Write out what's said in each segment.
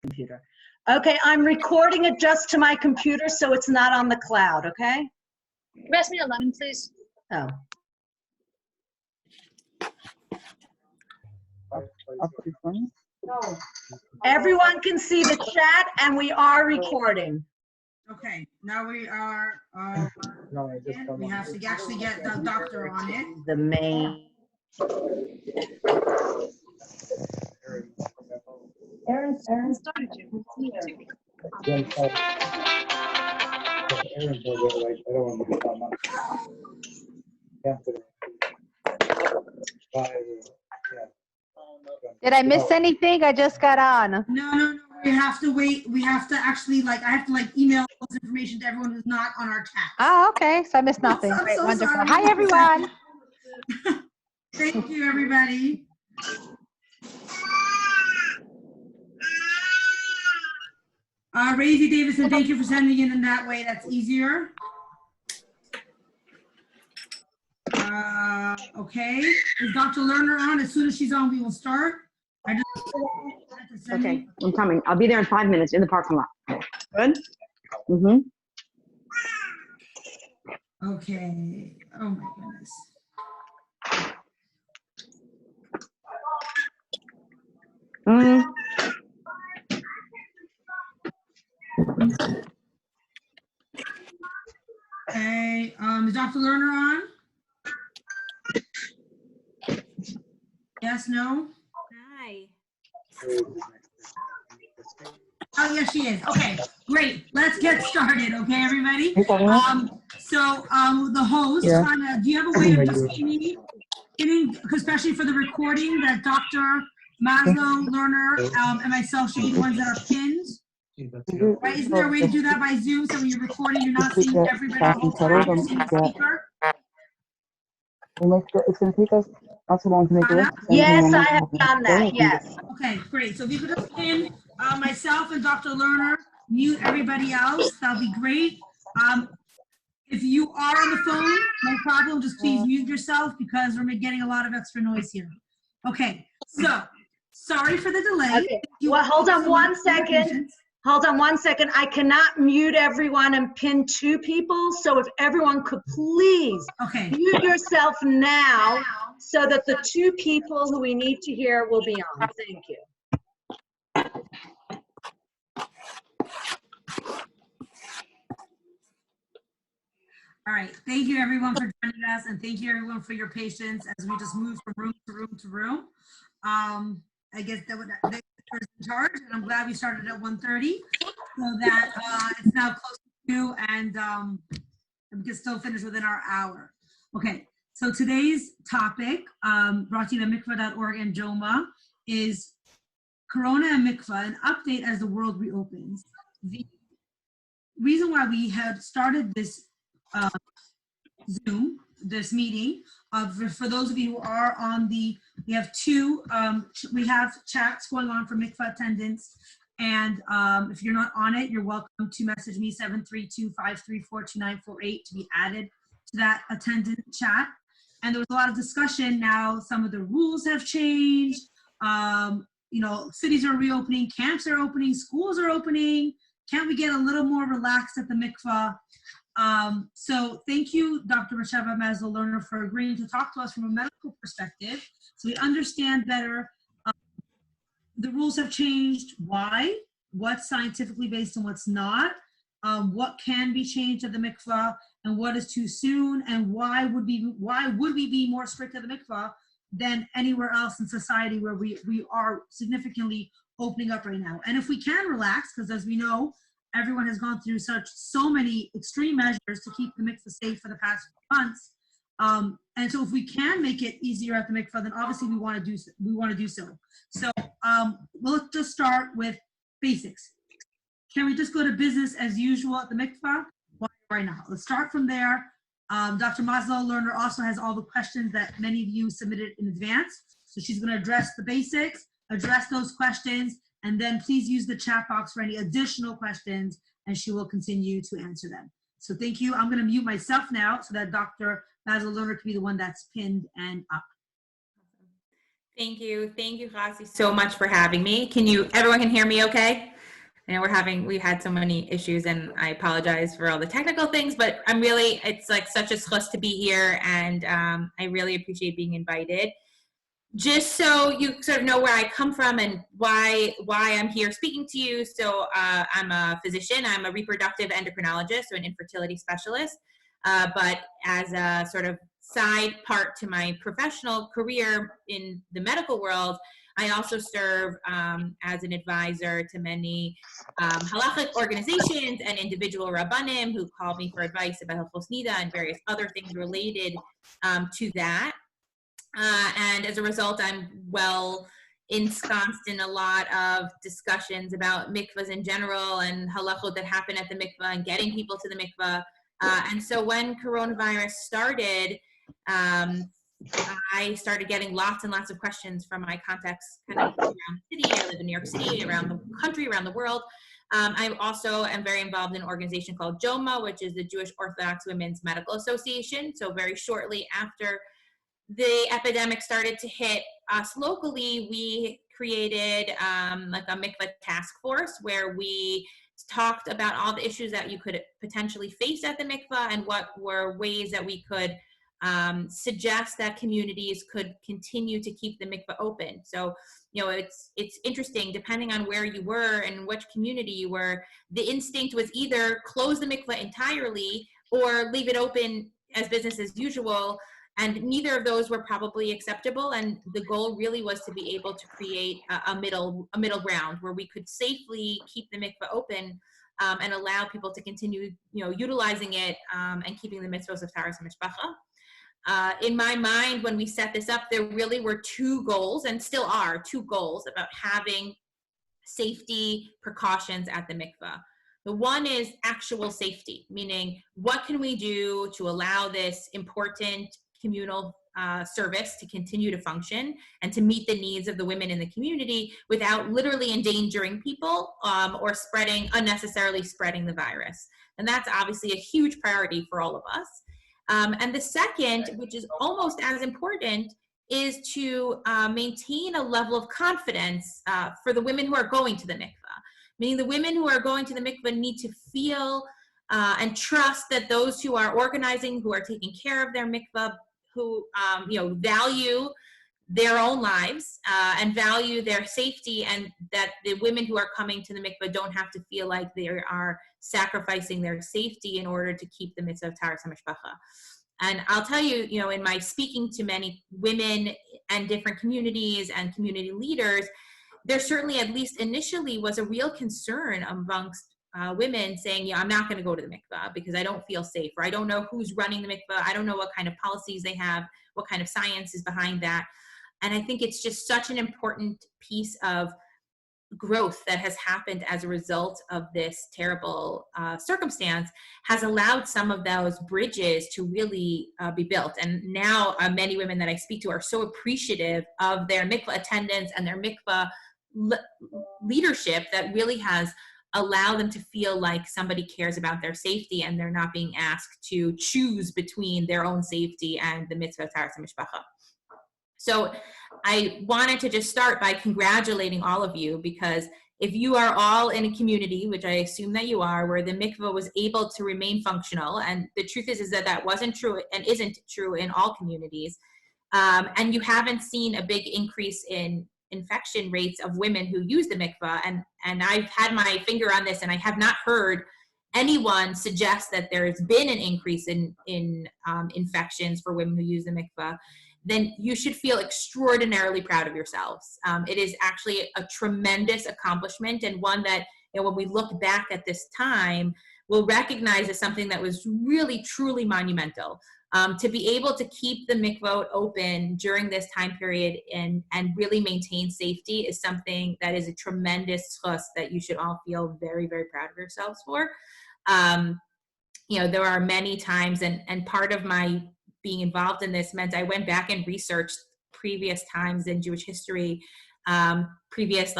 computer. Okay, I'm recording it just to my computer, so it's not on the cloud, okay? Pass me a lemon, please. Oh. Everyone can see the chat, and we are recording. Okay, now we are, we have to actually get the doctor on it. The main. Aaron started to. Did I miss anything? I just got on. No, we have to wait. We have to actually, I have to email this information to everyone who's not on our chat. Oh, okay. So I missed nothing. I'm Great, so wonderful. sorry. Hi, everyone. Thank you, everybody. Raisy Davison, thank you for sending it in that way. That's easier. Okay. Is Dr. Lerner on? As soon as she's on, we will start. Okay, I'm coming. I'll be there in 5 minutes in the parking lot. Good? Mm-hmm. Okay. Oh my goodness. Mm-hmm. Okay. Is Dr. Lerner on? Yes, no? Hi. Oh, yes, she is. Okay, great. Let's get started, okay, everybody? The host, Tanya, do you have a way of just getting, especially for the recording, that Dr. Maslow, Lerner, and myself should be the ones that are pinned? Right, isn't there a way to do that by Zoom, so when you're recording, you're not seeing everybody the whole time, you're seeing the speaker? It's going to take us not so long to make a list. Yes, I have done that, yes. Okay, great. So if you could just pin myself and Dr. Lerner, mute everybody else, that'll be great. If you are on the phone, no problem, just please mute yourself because we're getting a lot of extra noise here. Okay, so sorry for the delay. Okay. Well, hold on 1 second. Hold on 1 second. I cannot mute everyone and pin 2 people. So if everyone could please mute yourself now so that the 2 people who we need to hear will be on. Thank you. All right. Thank you, everyone, for joining us. And thank you, everyone, for your patience as we just move from room to room to room. I guess that was in charge, and I'm glad we started at 1:30 so that it's now close to 2 and we can still finish within our hour. Okay, so today's topic, brought to you by Mcquewick.org and JOMA, is Corono Mikvah, an update as the world reopens. The reason why we had started this Zoom, this meeting, for those of you who are on we have chats going on for Mikvah attendance, and if you're not on it, you're welcome to message me 732-534-2948 to be added to that attendant chat. And there was a lot of discussion. Now some of the rules have changed. Cities are reopening, camps are opening, schools are opening. Can't we get a little more relaxed at the Mikvah? So thank you, Dr. Rasheva Maslow Lerner, for agreeing to talk to us from a medical perspective so we understand better the rules have changed, why, what's scientifically based and what's not, what can be changed at the Mikvah and what is too soon, and why would we be more strict at the Mikvah than anywhere else in society where we are significantly opening up right now. And if we can relax, because as we know, everyone has gone through so many extreme measures to keep the Mikvah safe for the past months. And so if we can make it easier at the Mikvah, then obviously we want to do so. So let's just start with basics. Can we just go to business as usual at the Mikvah? Right now, let's start from there. Dr. Maslow Lerner also has all the questions that many of you submitted in advance. So she's going to address the basics, address those questions, and then please use the chat box for any additional questions, and she will continue to answer them. So thank you. I'm going to mute myself now so that Dr. Maslow Lerner can be the one that's pinned and up. Thank you, Rasi, so much for having me. Everyone can hear me okay? I know we've had so many issues, and I apologize for all the technical things, but it's like such a schluss to be here, and I really appreciate being invited. Just so you sort of know where I come from and why I'm here speaking to you. So I'm a physician. I'm a reproductive endocrinologist, so an infertility specialist. But as a sort of side part to my professional career in the medical world, I also serve as an advisor to many halachic organizations and individual rabbanim who call me for advice about Hilchos Nida and various other things related to that. And as a result, I'm well ensconced in a lot of discussions about mikvahs in general and halachot that happen at the mikvah and getting people to the mikvah. And so when coronavirus started, I started getting lots and lots of questions from my contacts kind of around the city. I live in New York City, around the country, around the world. I also am very involved in an organization called JOMA, which is the Jewish Orthodox Women's Medical Association. So very shortly after the epidemic started to hit us locally, we created like a mikvah task force where we talked about all the issues that you could potentially face at the mikvah and what were ways that we could suggest that communities could continue to keep the mikvah open. So, it's interesting, depending on where you were and which community you were, the instinct was either close the mikvah entirely or leave it open as business as usual. And neither of those were probably acceptable. And the goal really was to be able to create a middle ground where we could safely keep the mikvah open and allow people to continue, utilizing it and keeping the mitzvos of Taharas HaMishpacha. In my mind, when we set this up, there really were two goals, and still are two goals, about having safety precautions at the mikvah. The one is actual safety, meaning what can we do to allow this important communal service to continue to function and to meet the needs of the women in the community without literally endangering people or unnecessarily spreading the virus. And that's obviously a huge priority for all of us. And the second, which is almost as important, is to maintain a level of confidence for the women who are going to the mikvah. Meaning the women who are going to the mikvah need to feel and trust that those who are organizing, who are taking care of their mikvah, who value their own lives and value their safety, and that the women who are coming to the mikvah don't have to feel like they are sacrificing their safety in order to keep the mitzvah of Taharas HaMishpacha. And I'll tell you, in my speaking to many women and different communities and community leaders, there certainly, at least initially, was a real concern amongst women saying, I'm not going to go to the mikvah because I don't feel safe, or I don't know who's running the mikvah. I don't know what kind of policies they have, what kind of science is behind that. And I think it's just such an important piece of growth that has happened as a result of this terrible circumstance, has allowed some of those bridges to really be built. And now many women that I speak to are so appreciative of their mikvah attendance and their mikvah leadership that really has allow them to feel like somebody cares about their safety and they're not being asked to choose between their own safety and the mitzvah of Taharas HaMishpacha. So I wanted to just start by congratulating all of you, because if you are all in a community, which I assume that you are, where the mikvah was able to remain functional, and the truth is that wasn't true and isn't true in all communities, and you haven't seen a big increase in infection rates of women who use the mikvah, and I've had my finger on this, and I have not heard anyone suggest that there's been an increase in infections for women who use the mikvah, then you should feel extraordinarily proud of yourselves. It is actually a tremendous accomplishment, and one that, when we look back at this time, we'll recognize as something that was really, truly monumental. To be able to keep the mikvah open during this time period and really maintain safety is something that is a tremendous zchus that you should all feel very, very proud of yourselves for. There are many times, and part of my being involved in this meant I went back and researched previous times in Jewish history, previous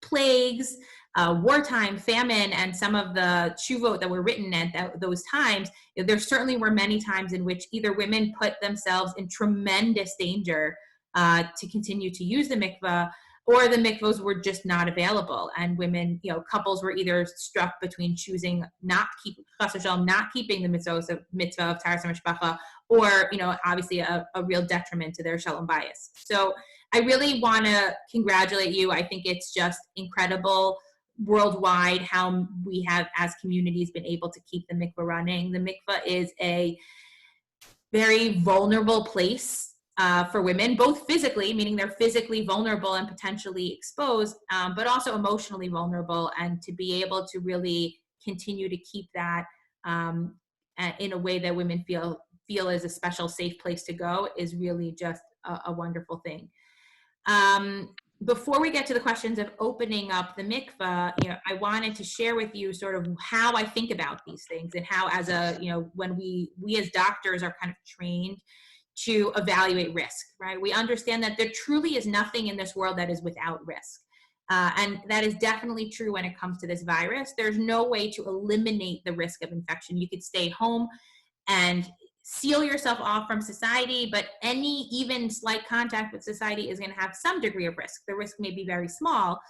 plagues, wartime, famine, and some of the tshuvot that were written at those times. There certainly were many times in which either women put themselves in tremendous danger to continue to use the mikvah, or the mikvahs were just not available, and women, couples were either struck between choosing not keeping the mitzvah of Taharas HaMishpacha, or obviously a real detriment to their shalom bayis. So I really want to congratulate you. I think it's just incredible worldwide how we have, as communities, been able to keep the mikvah running. The mikvah is a very vulnerable place for women, both physically, meaning they're physically vulnerable and potentially exposed, but also emotionally vulnerable. And to be able to really continue to keep that in a way that women feel is a special, safe place to go is really just a wonderful thing. Before we get to the questions of opening up the mikvah, I wanted to share with you sort of how I think about these things, and how, as when we as doctors are kind of trained to evaluate risk, right? We understand that there truly is nothing in this world that is without risk. And that is definitely true when it comes to this virus. There's no way to eliminate the risk of infection. You could stay home and seal yourself off from society, but any even slight contact with society is going to have some degree of risk. The risk may be very small.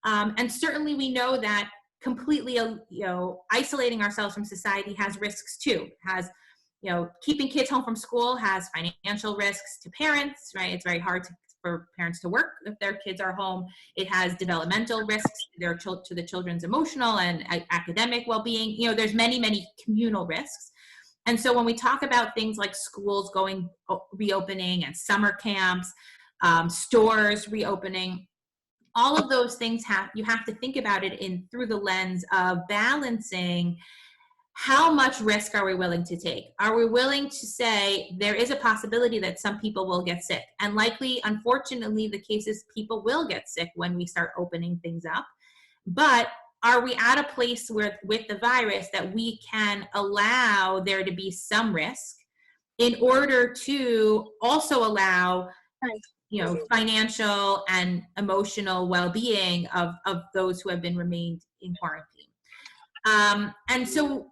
And certainly we know that completely, isolating ourselves from society has risks too. It has, keeping kids home from school has financial risks to parents, right? It's very hard for parents to work if their kids are home. It has developmental risks to the children's emotional and academic well-being. There's many, many communal risks. And so when we talk about things like schools reopening and summer camps, stores reopening, all of those things you have to think about it through the lens of balancing how much risk are we willing to take? Are we willing to say there is a possibility that some people will get sick? And likely, unfortunately, the case is people will get sick when we start opening things up. But are we at a place with the virus that we can allow there to be some risk in order to also allow, financial and emotional well-being of those who have remained in quarantine? And so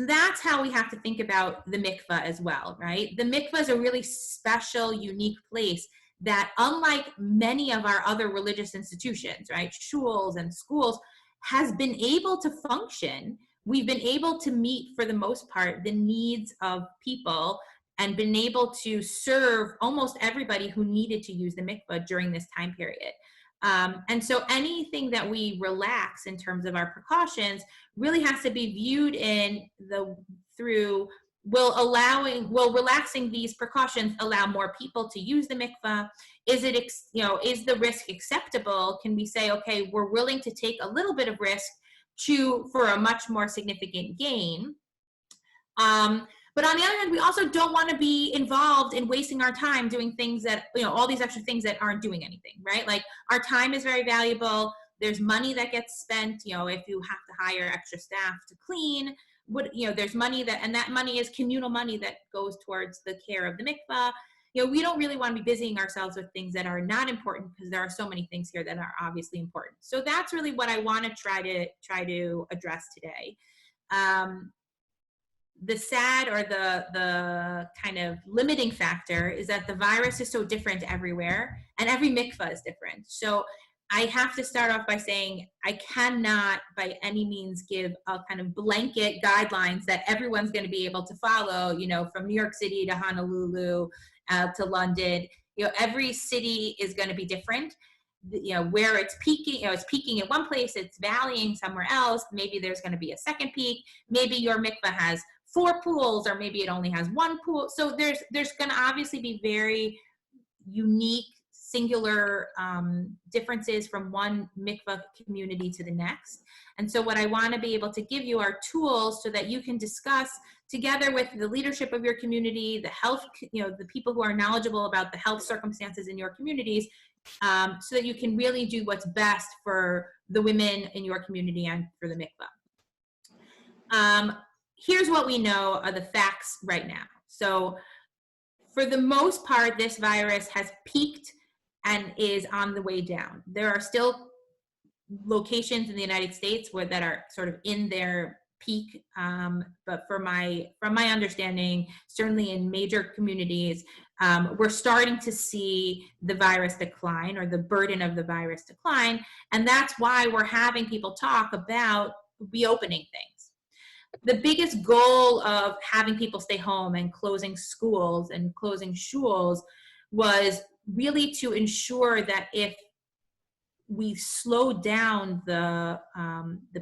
that's how we have to think about the mikvah as well, right? The mikvah is a really special, unique place that, unlike many of our other religious institutions, right, shuls and schools, has been able to function. We've been able to meet, for the most part, the needs of people and been able to serve almost everybody who needed to use the mikvah during this time period. And so anything that we relax in terms of our precautions really has to be viewed will relaxing these precautions allow more people to use the mikvah? Is the risk acceptable? Can we say, okay, we're willing to take a little bit of risk for a much more significant gain? But on the other hand, we also don't want to be involved in wasting our time doing things that, all these extra things that aren't doing anything, right? Like, our time is very valuable. There's money that gets spent, if you have to hire extra staff to clean, there's money and that money is communal money that goes towards the care of the mikvah. We don't really want to be busying ourselves with things that are not important, because there are so many things here that are obviously important. So that's really what I want to try to address today. The sad, or the kind of limiting factor, is that the virus is so different everywhere, and every mikvah is different. So I have to start off by saying I cannot by any means give a kind of blanket guidelines that everyone's going to be able to follow, from New York City to Honolulu to London. Every city is going to be different. Where it's peaking, it's peaking at one place, it's valleying somewhere else. Maybe there's going to be a second peak. Maybe your mikvah has 4 pools, or maybe it only has 1 pool. So there's going to obviously be very unique, singular differences from one mikvah community to the next. And so what I want to be able to give you are tools so that you can discuss together with the leadership of your community, the health, the people who are knowledgeable about the health circumstances in your communities, so that you can really do what's best for the women in your community and for the mikvah. Here's what we know are the facts right now. So for the most part, this virus has peaked and is on the way down. There are still locations in the United States that are sort of in their peak, but from my understanding, certainly in major communities, we're starting to see the virus decline, or the burden of the virus decline, and that's why we're having people talk about reopening things. The biggest goal of having people stay home and closing schools and closing shuls was really to ensure that if we slowed down the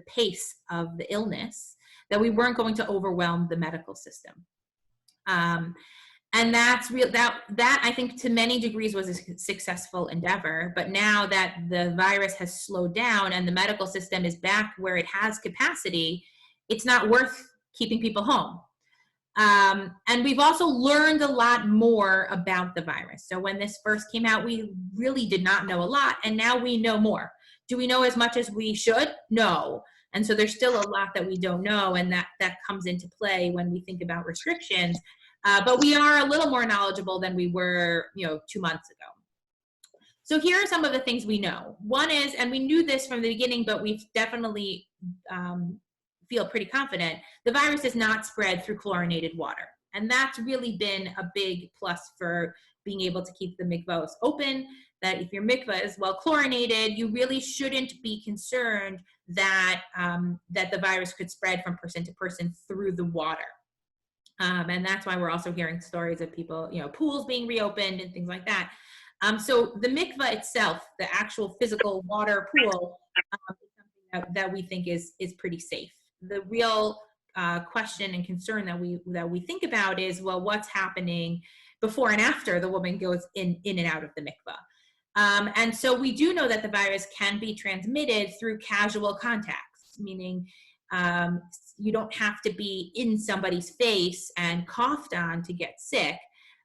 pace of the illness, that we weren't going to overwhelm the medical system. And that's real. That I think to many degrees was a successful endeavor. But now that the virus has slowed down and the medical system is back where it has capacity, it's not worth keeping people home. And we've also learned a lot more about the virus. So when this first came out, we really did not know a lot, and now we know more. Do we know as much as we should? No. And so there's still a lot that we don't know, and that comes into play when we think about restrictions. But we are a little more knowledgeable than we were, 2 months ago. So here are some of the things we know. One is, and we knew this from the beginning, but we've definitely feel pretty confident, the virus is not spread through chlorinated water. And that's really been a big plus for being able to keep the mikvahs open, that if your mikvah is well chlorinated, you really shouldn't be concerned that, that the virus could spread from person to person through the water. And that's why we're also hearing stories of people, pools being reopened and things like that. So the mikvah itself, the actual physical water pool, is something that we think is pretty safe. The real question and concern that we think about is, well, what's happening before and after the woman goes in and out of the mikvah? And so we do know that the virus can be transmitted through casual contacts, meaning you don't have to be in somebody's face and coughed on to get sick.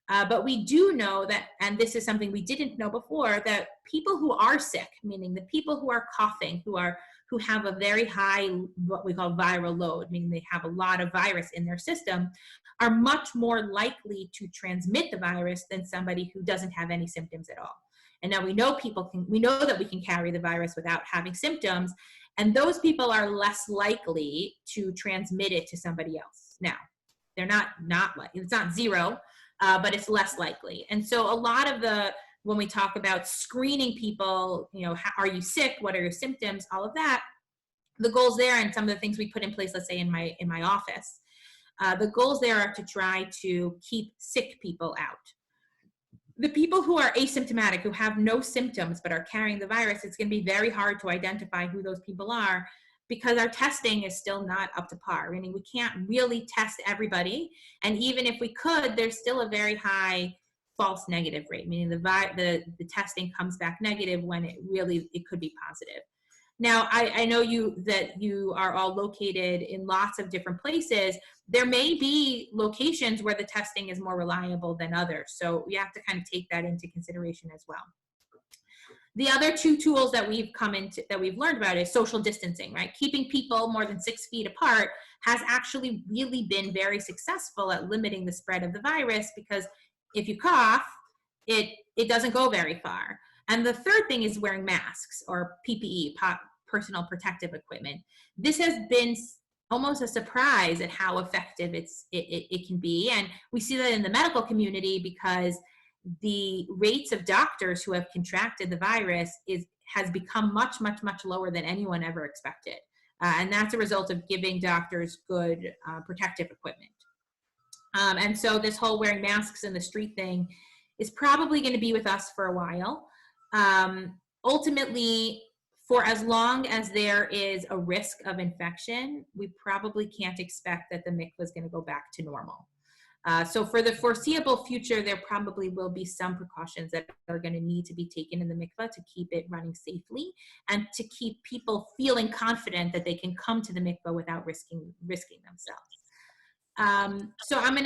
But we do know that, and this is something we didn't know before, that people who are sick, meaning the people who are coughing, who have a very high, what we call viral load, meaning they have a lot of virus in their system, are much more likely to transmit the virus than somebody who doesn't have any symptoms at all. And now we know that we can carry the virus without having symptoms, and those people are less likely to transmit it to somebody else. Now, they're not it's not zero, but it's less likely. And so a lot of when we talk about screening people, are you sick? What are your symptoms? All of that, the goals there, and some of the things we put in place, let's say in my office, the goals there are to try to keep sick people out. The people who are asymptomatic, who have no symptoms but are carrying the virus, it's going to be very hard to identify who those people are, because our testing is still not up to par. Meaning we can't really test everybody, and even if we could, there's still a very high false negative rate, meaning the testing comes back negative when it could be positive. Now, I know that you are all located in lots of different places. There may be locations where the testing is more reliable than others, so we have to kind of take that into consideration as well. The other two tools that we've learned about is social distancing, right? Keeping people more than 6 feet apart has actually really been very successful at limiting the spread of the virus, because if you cough, it doesn't go very far. And the third thing is wearing masks, or PPE, personal protective equipment. This has been almost a surprise at how effective it can be. And we see that in the medical community, because the rates of doctors who have contracted the virus has become much, much, much lower than anyone ever expected. And that's a result of giving doctors good protective equipment. And so this whole wearing masks in the street thing is probably going to be with us for a while. Ultimately, for as long as there is a risk of infection, we probably can't expect that the mikvah is going to go back to normal. So for the foreseeable future, there probably will be some precautions that are going to need to be taken in the mikvah to keep it running safely, and to keep people feeling confident that they can come to the mikvah without risking themselves. So I want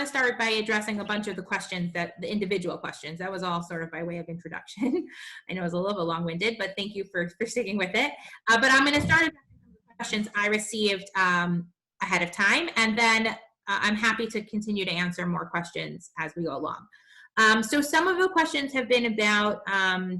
to start by addressing a bunch of the questions, the individual questions. That was all sort of by way of introduction. I know it was a little bit long-winded, but thank you for sticking with it. But I'm going to start addressing some of the questions I received ahead of time, and then I'm happy to continue to answer more questions as we go along. So some of the questions have been about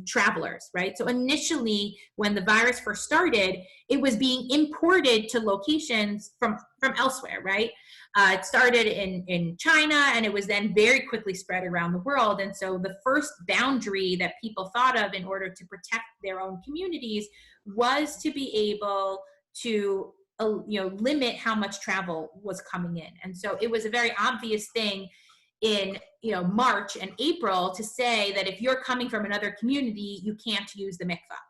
travelers, right? So initially, when the virus first started, it was being imported to locations from elsewhere, right? It started in China, and it was then very quickly spread around the world. And so the first boundary that people thought of in order to protect their own communities was to be able to limit how much travel was coming in. And so it was a very obvious thing in March and April to say that if you're coming from another community, you can't use the mikvah.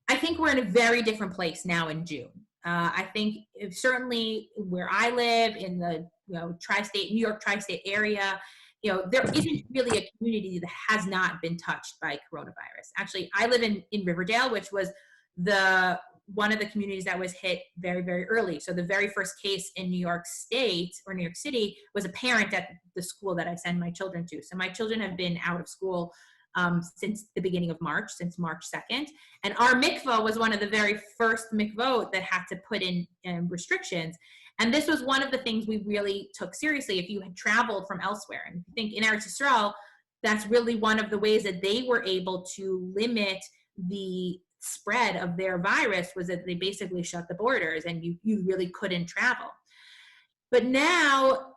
I think we're in a very different place now in June. I think certainly where I live in the New York tri-state area, there isn't really a community that has not been touched by coronavirus. Actually, I live in Riverdale, which was one of the communities that was hit very, very early. So the very first case in New York State or New York City was a parent at the school that I send my children to. So my children have been out of school since the beginning of March, since March 2nd. And our mikvah was one of the very first mikvot that had to put in restrictions. And this was one of the things we really took seriously if you had traveled from elsewhere. And I think in Eretz Yisrael, that's really one of the ways that they were able to limit the spread of their virus, was that they basically shut the borders and you really couldn't travel. But now,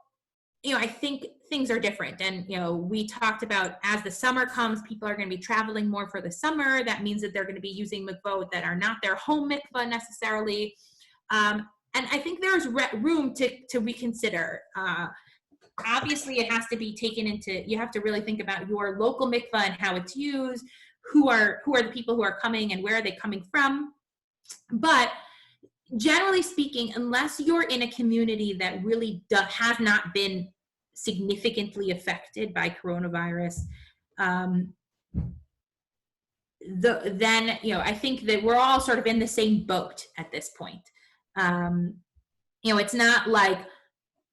I think things are different. And, we talked about as the summer comes, people are going to be traveling more for the summer. That means that they're going to be using mikvot that are not their home mikvah necessarily. And I think there's room to reconsider. Obviously, it has to be taken into, you have to really think about your local mikvah and how it's used. Who are the people who are coming and where are they coming from? But generally speaking, unless you're in a community that really has not been significantly affected by coronavirus, then I think that we're all sort of in the same boat at this point. It's not like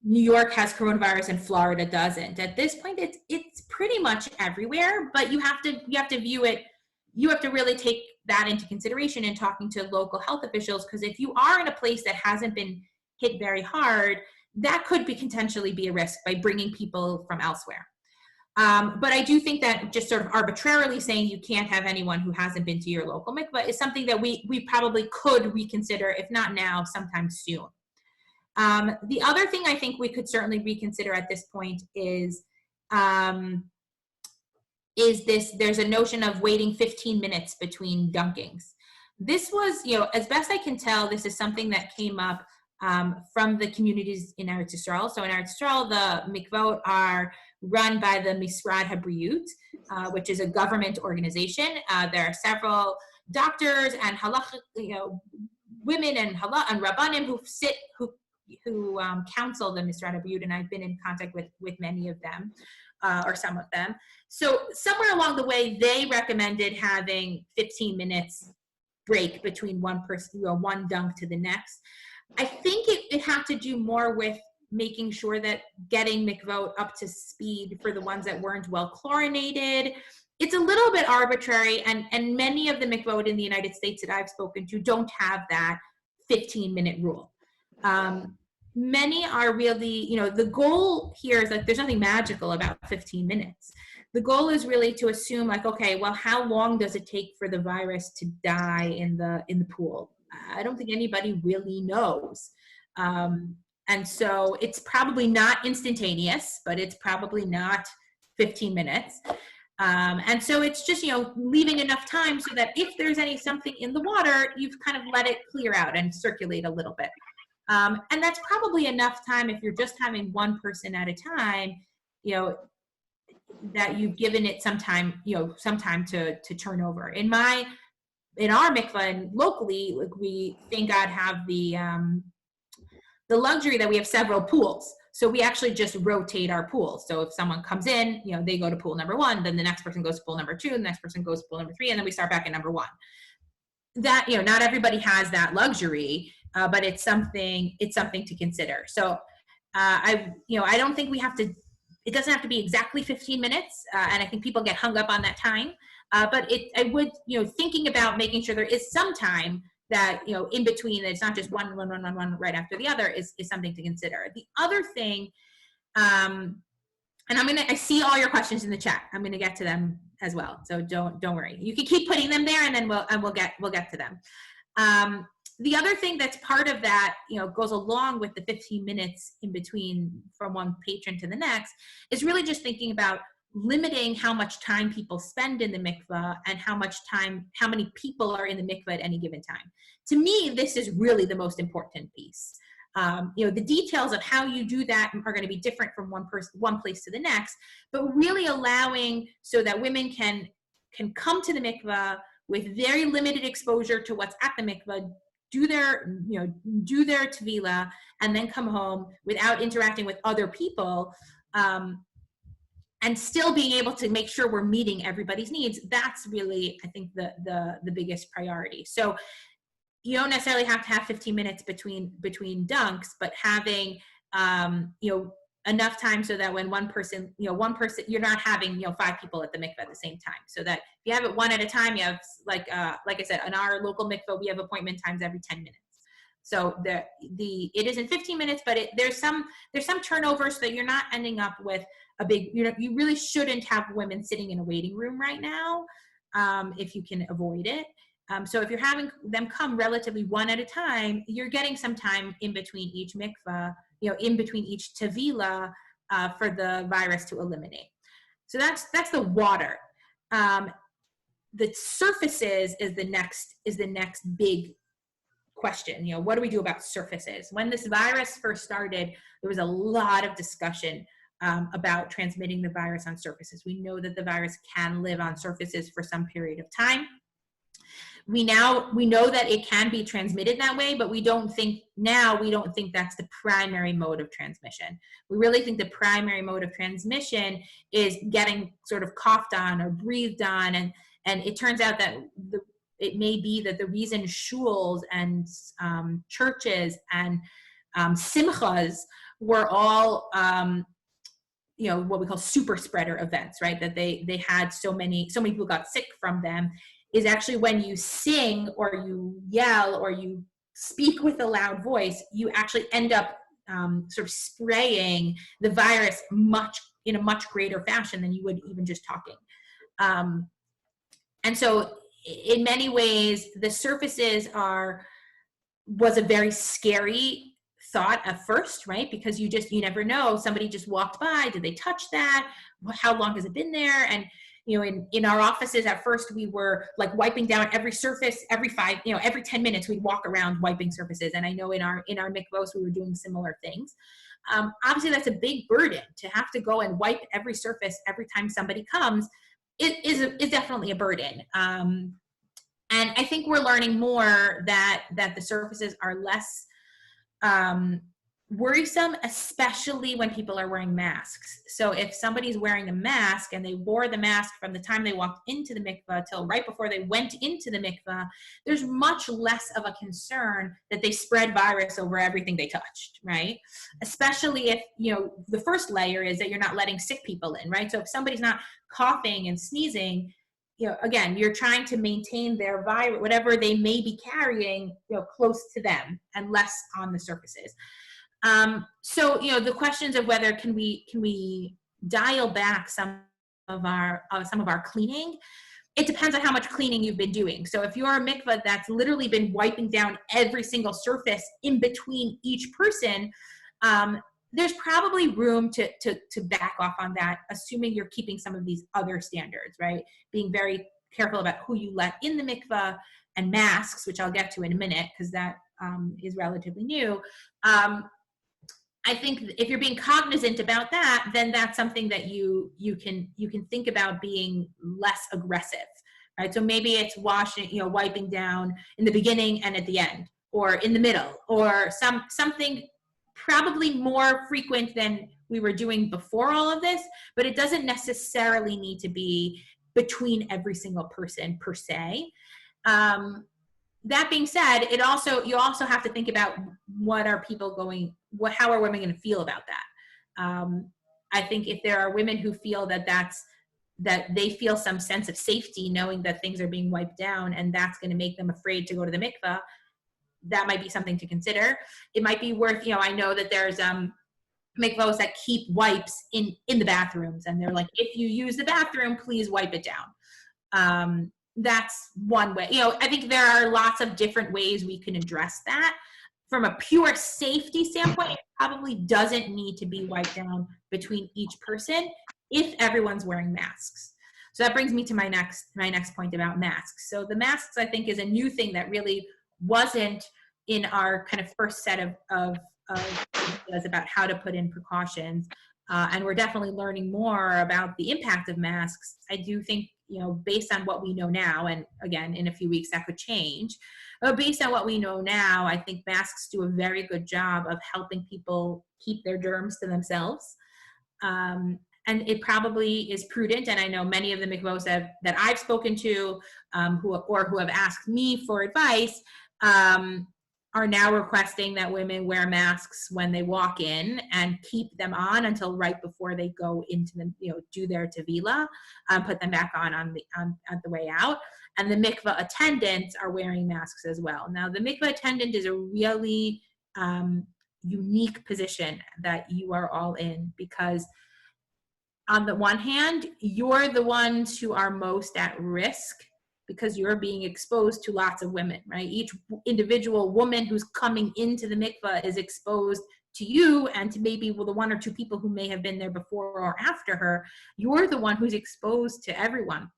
New York has coronavirus and Florida doesn't. At this point, it's pretty much everywhere, but you have to view it. You have to really take that into consideration in talking to local health officials, because if you are in a place that hasn't been hit very hard, that could potentially be a risk by bringing people from elsewhere. But I do think that just sort of arbitrarily saying you can't have anyone who hasn't been to your local mikvah is something that we probably could reconsider, if not now, sometime soon. The other thing I think we could certainly reconsider at this point is there's a notion of waiting 15 minutes between dunkings. This was, as best I can tell, this is something that came up from the communities in Eretz Yisrael. So in Eretz Yisrael, the mikvot are run by the Misrad HaBriyut, which is a government organization. There are several doctors and halakha, women and rabbanim who counsel the Misrad HaBriyut, and I've been in contact with many of them, or some of them. So somewhere along the way, they recommended having 15 minutes break between one person, one dunk to the next. I think it had to do more with making sure that getting mikvot up to speed for the ones that weren't well chlorinated. It's a little bit arbitrary, and many of the mikvot in the United States that I've spoken to don't have that 15-minute rule. Many are really, the goal here is like, there's nothing magical about 15 minutes. The goal is really to assume like, okay, well, how long does it take for the virus to die in the pool? I don't think anybody really knows. And so it's probably not instantaneous, but it's probably not 15 minutes. And so it's just, leaving enough time so that if there's something in the water, you've kind of let it clear out and circulate a little bit. And that's probably enough time if you're just having one person at a time, that you've given it some time to turn over. In our mikvah and locally, like, we, thank God, have the luxury that we have several pools. So we actually just rotate our pools. So if someone comes in, they go to pool number 1, then the next person goes to pool number 2, the next person goes to pool number 3, and then we start back at number 1. That, not everybody has that luxury, but it's something to consider. So I don't think it doesn't have to be exactly 15 minutes. And I think people get hung up on that time. But I would, thinking about making sure there is some time that, in between, that it's not just one right after the other is something to consider. The other thing And I see all your questions in the chat. I'm gonna get to them as well. So don't worry. You can keep putting them there, and then we'll get to them. The other thing that's part of that, goes along with the 15 minutes in between from one patron to the next, is really just thinking about limiting how much time people spend in the mikvah and how many people are in the mikvah at any given time. To me, this is really the most important piece. The details of how you do that are going to be different from one place to the next, but really allowing so that women can come to the mikvah with very limited exposure to what's at the mikvah, do their tevilah, and then come home without interacting with other people, and still being able to make sure we're meeting everybody's needs. That's really, I think, the biggest priority. So you don't necessarily have to have 15 minutes between dunks, but having enough time so that when one person, you're not having 5 people at the mikveh at the same time. So that if you have it one at a time, you have like I said, in our local mikveh, we have appointment times every 10 minutes. So it isn't 15 minutes, but there's some turnover, so that you're not ending up with a big, you really shouldn't have women sitting in a waiting room right now, if you can avoid it. So if you're having them come relatively one at a time, you're getting some time in between each mikvah, in between each tevilah, for the virus to eliminate. So that's the water. The surfaces is the next big question. What do we do about surfaces? When this virus first started, there was a lot of discussion about transmitting the virus on surfaces. We know that the virus can live on surfaces for some period of time. We know that it can be transmitted that way, but we don't think that's the primary mode of transmission. We really think the primary mode of transmission is getting sort of coughed on or breathed on, and it turns out that it may be that the reason shuls and churches and simchas were all what we call super spreader events, right? That they had so many people got sick from them, is actually when you sing or you yell or you speak with a loud voice, you actually end up sort of spraying the virus in a much greater fashion than you would even just talking. And so in many ways, the surfaces was a very scary thought at first, right? Because you never know. Somebody just walked by. Did they touch that? How long has it been there? And in our offices at first, we were like wiping down every surface every 10 minutes. We'd walk around wiping surfaces. And I know in our mikvahs, we were doing similar things. Obviously, that's a big burden to have to go and wipe every surface every time somebody comes. It is definitely a burden. And I think we're learning more that the surfaces are less worrisome, especially when people are wearing masks. So if somebody's wearing a mask and they wore the mask from the time they walked into the mikvah till right before they went into the mikvah, there's much less of a concern that they spread virus over everything they touched, right? Especially if, the first layer is that you're not letting sick people in, right? So if somebody's not coughing and sneezing, again, you're trying to maintain their virus, whatever they may be carrying, close to them and less on the surfaces. So, the questions of whether can we dial back some of our cleaning, it depends on how much cleaning you've been doing. So if you're a mikvah that's literally been wiping down every single surface in between each person, there's probably room to back off on that, assuming you're keeping some of these other standards, right? Being very careful about who you let in the mikvah, and masks, which I'll get to in a minute, because that is relatively new. I think if you're being cognizant about that, then that's something that you can think about being less aggressive, right? So maybe it's wiping down in the beginning and at the end, or in the middle, or something probably more frequent than we were doing before all of this, but it doesn't necessarily need to be between every single person per se. That being said, you also have to think about how are women going to feel about that? I think if there are women who feel that they feel some sense of safety knowing that things are being wiped down, and that's going to make them afraid to go to the mikvah, that might be something to consider. It might be worth, I know that there's mikvahs that keep wipes in the bathrooms, and they're like, if you use the bathroom, please wipe it down. That's one way. I think there are lots of different ways we can address that. From a pure safety standpoint, it probably doesn't need to be wiped down between each person if everyone's wearing masks. So that brings me to my next point about masks. So the masks, I think, is a new thing that really wasn't in our kind of first set of ideas about how to put in precautions. And we're definitely learning more about the impact of masks. I do think, based on what we know now, and again, in a few weeks that could change, but based on what we know now, I think masks do a very good job of helping people keep their germs to themselves. And it probably is prudent, and I know many of the mikvahs that I've spoken to who have asked me for advice are now requesting that women wear masks when they walk in and keep them on until right before they go into the, do their tevilah, put them back on the way out. And the mikvah attendants are wearing masks as well. Now, the mikvah attendant is a really unique position that you are all in, because on the one hand, you're the ones who are most at risk because you're being exposed to lots of women, right? Each individual woman who's coming into the mikvah is exposed to you and to maybe the one or two people who may have been there before or after her. You're the one who's exposed to everyone.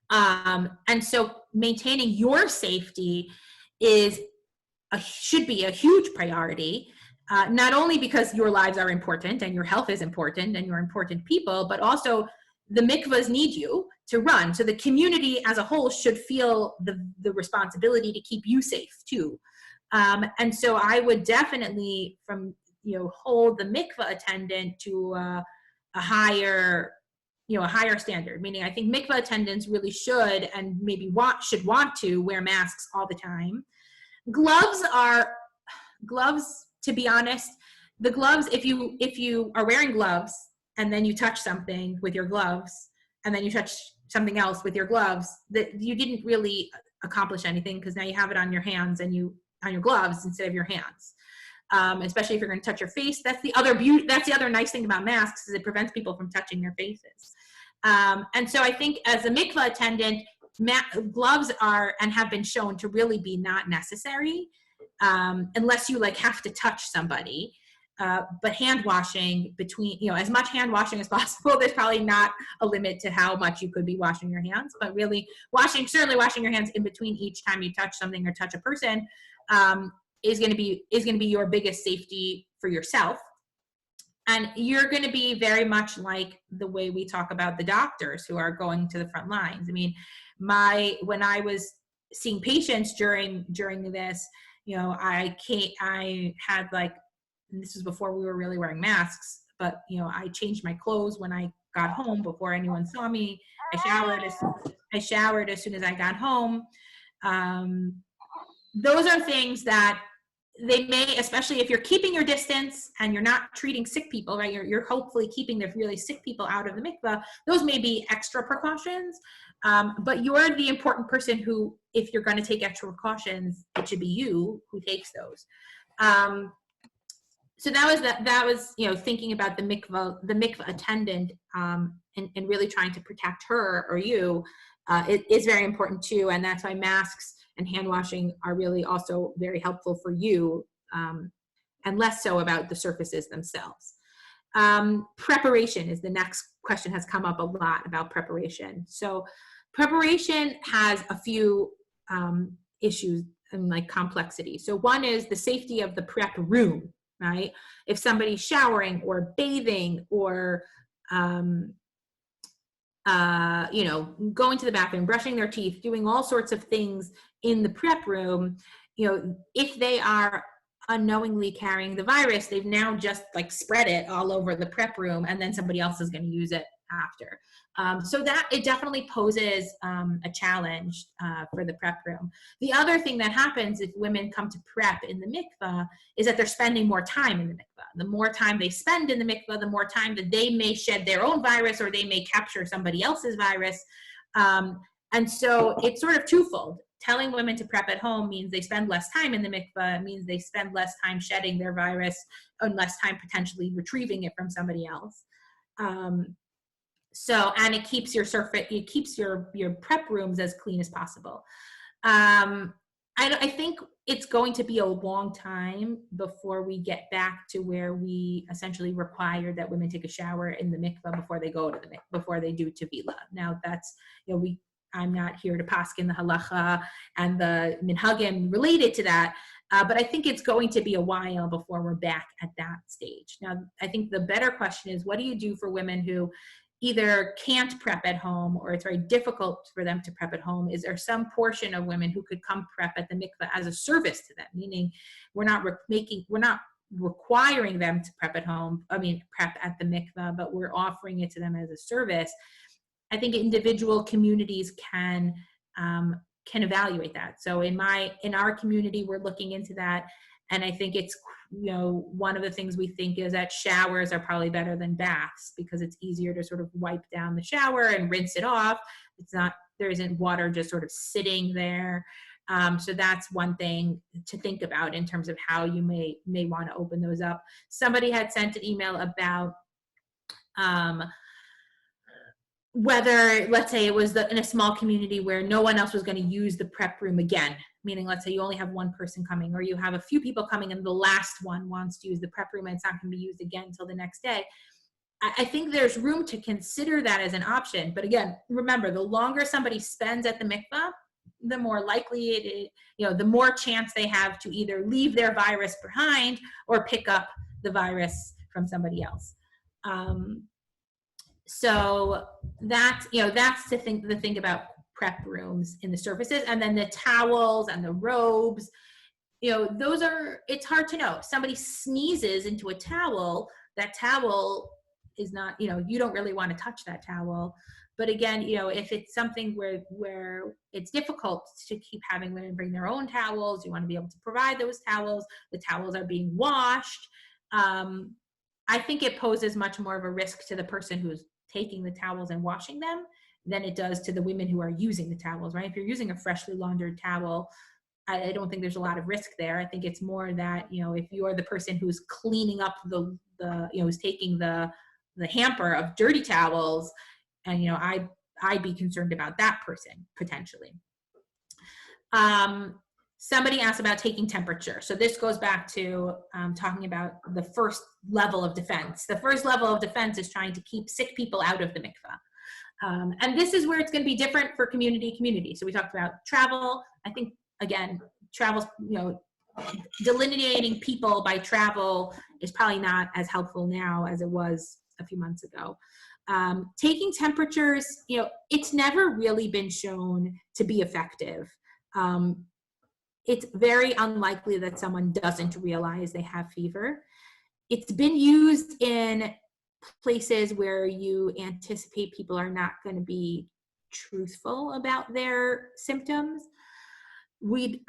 And so maintaining your safety should be a huge priority. Not only because your lives are important and your health is important and you're important people, but also the mikvahs need you to run. So the community as a whole should feel the responsibility to keep you safe too. And so I would definitely hold the mikvah attendant to a higher standard, meaning I think mikvah attendants really should and maybe should want to wear masks all the time. Gloves, to be honest, the gloves, if you are wearing gloves and then you touch something with your gloves and then you touch something else with your gloves, that you didn't really accomplish anything, because now you have it on your hands and on your gloves instead of your hands. Especially if you're going to touch your face. That's the other nice thing about masks, is it prevents people from touching their faces. And so I think as a mikvah attendant, gloves are and have been shown to really be not necessary unless you have to touch somebody. But hand washing as much hand washing as possible. There's probably not a limit to how much you could be washing your hands, but really certainly washing your hands in between each time you touch something or touch a person is going to be your biggest safety for yourself. And you're going to be very much like the way we talk about the doctors who are going to the front lines. I mean, when I was seeing patients during this, I had and this was before we were really wearing masks, but I changed my clothes when I got home before anyone saw me. I showered as soon as I got home. Those are things that they may, especially if you're keeping your distance and you're not treating sick people, right? You're hopefully keeping the really sick people out of the mikvah. Those may be extra precautions, but you're the important person who, if you're going to take extra precautions, it should be you who takes those. So that was thinking about the mikvah attendant and really trying to protect her or you. It is very important too, and that's why masks and hand washing are really also very helpful for you, and less so about the surfaces themselves. Preparation is the next question, has come up a lot about preparation. So preparation has a few issues and complexity. So one is the safety of the prep room, right? If somebody's showering or bathing or going to the bathroom, brushing their teeth, doing all sorts of things in the prep room, if they are unknowingly carrying the virus, they've now just spread it all over the prep room, and then somebody else is going to use it after. So that it definitely poses a challenge for the prep room. The other thing that happens if women come to prep in the mikvah is that they're spending more time in the mikvah. The more time they spend in the mikvah, the more time that they may shed their own virus, or they may capture somebody else's virus. And so it's sort of twofold. telling women to prep at home means they spend less time in the mikvah. It means they spend less time shedding their virus and less time potentially retrieving it from somebody else. So, and it keeps your surface, it keeps your prep rooms as clean as possible. I think it's going to be a long time before we get back to where we essentially require that women take a shower in the mikvah before they go to the mikvah, before they do tevilah. Now that's, you know, I'm not here to paskin the halacha and the minhagim related to that, but I think it's going to be a while before we're back at that stage. Now, I think the better question is, what do you do for women who either can't prep at home or it's very difficult for them to prep at home? Is there some portion of women who could come prep at the mikveh as a service to them? Meaning we're not requiring them to prep at home, prep at the mikveh, but we're offering it to them as a service. I think individual communities can evaluate that. So in our community, we're looking into that. And I think it's, you know, one of the things we think is that showers are probably better than baths because it's easier to sort of wipe down the shower and rinse it off. There isn't water just sort of sitting there. So that's one thing to think about in terms of how you may want to open those up. Somebody had sent an email about whether, let's say it was in a small community where no one else was going to use the prep room again, meaning let's say you only have one person coming or you have a few people coming and the last one wants to use the prep room and it's not going to be used again until the next day. I think there's room to consider that as an option. But again, remember, the longer somebody spends at the mikvah, the more likely it is, you know, the more chance they have to either leave their virus behind or pick up the virus from somebody else. So that's, you know, that's the thing about prep rooms in the surfaces. And then the towels and the robes, you know, it's hard to know. If somebody sneezes into a towel, that towel is not, you know, you don't really want to touch that towel. But again, you know, if it's something where it's difficult to keep having women bring their own towels, you want to be able to provide those towels, the towels are being washed. I think it poses much more of a risk to the person who's taking the towels and washing them than it does to the women who are using the towels, right? If you're using a freshly laundered towel, I don't think there's a lot of risk there. I think it's more that, you know, if you're the person who's cleaning up the you know, who's taking the hamper of dirty towels, and, you know, I'd be concerned about that person potentially. Somebody asked about taking temperature. So this goes back to talking about the first level of defense. The first level of defense is trying to keep sick people out of the mikvah. And this is where it's going to be different for community. So we talked about travel. I think, again, travel, you know, delineating people by travel is probably not as helpful now as it was a few months ago. Taking temperatures, you know, it's never really been shown to be effective. It's very unlikely that someone doesn't realize they have fever. It's been used in places where you anticipate people are not going to be truthful about their symptoms.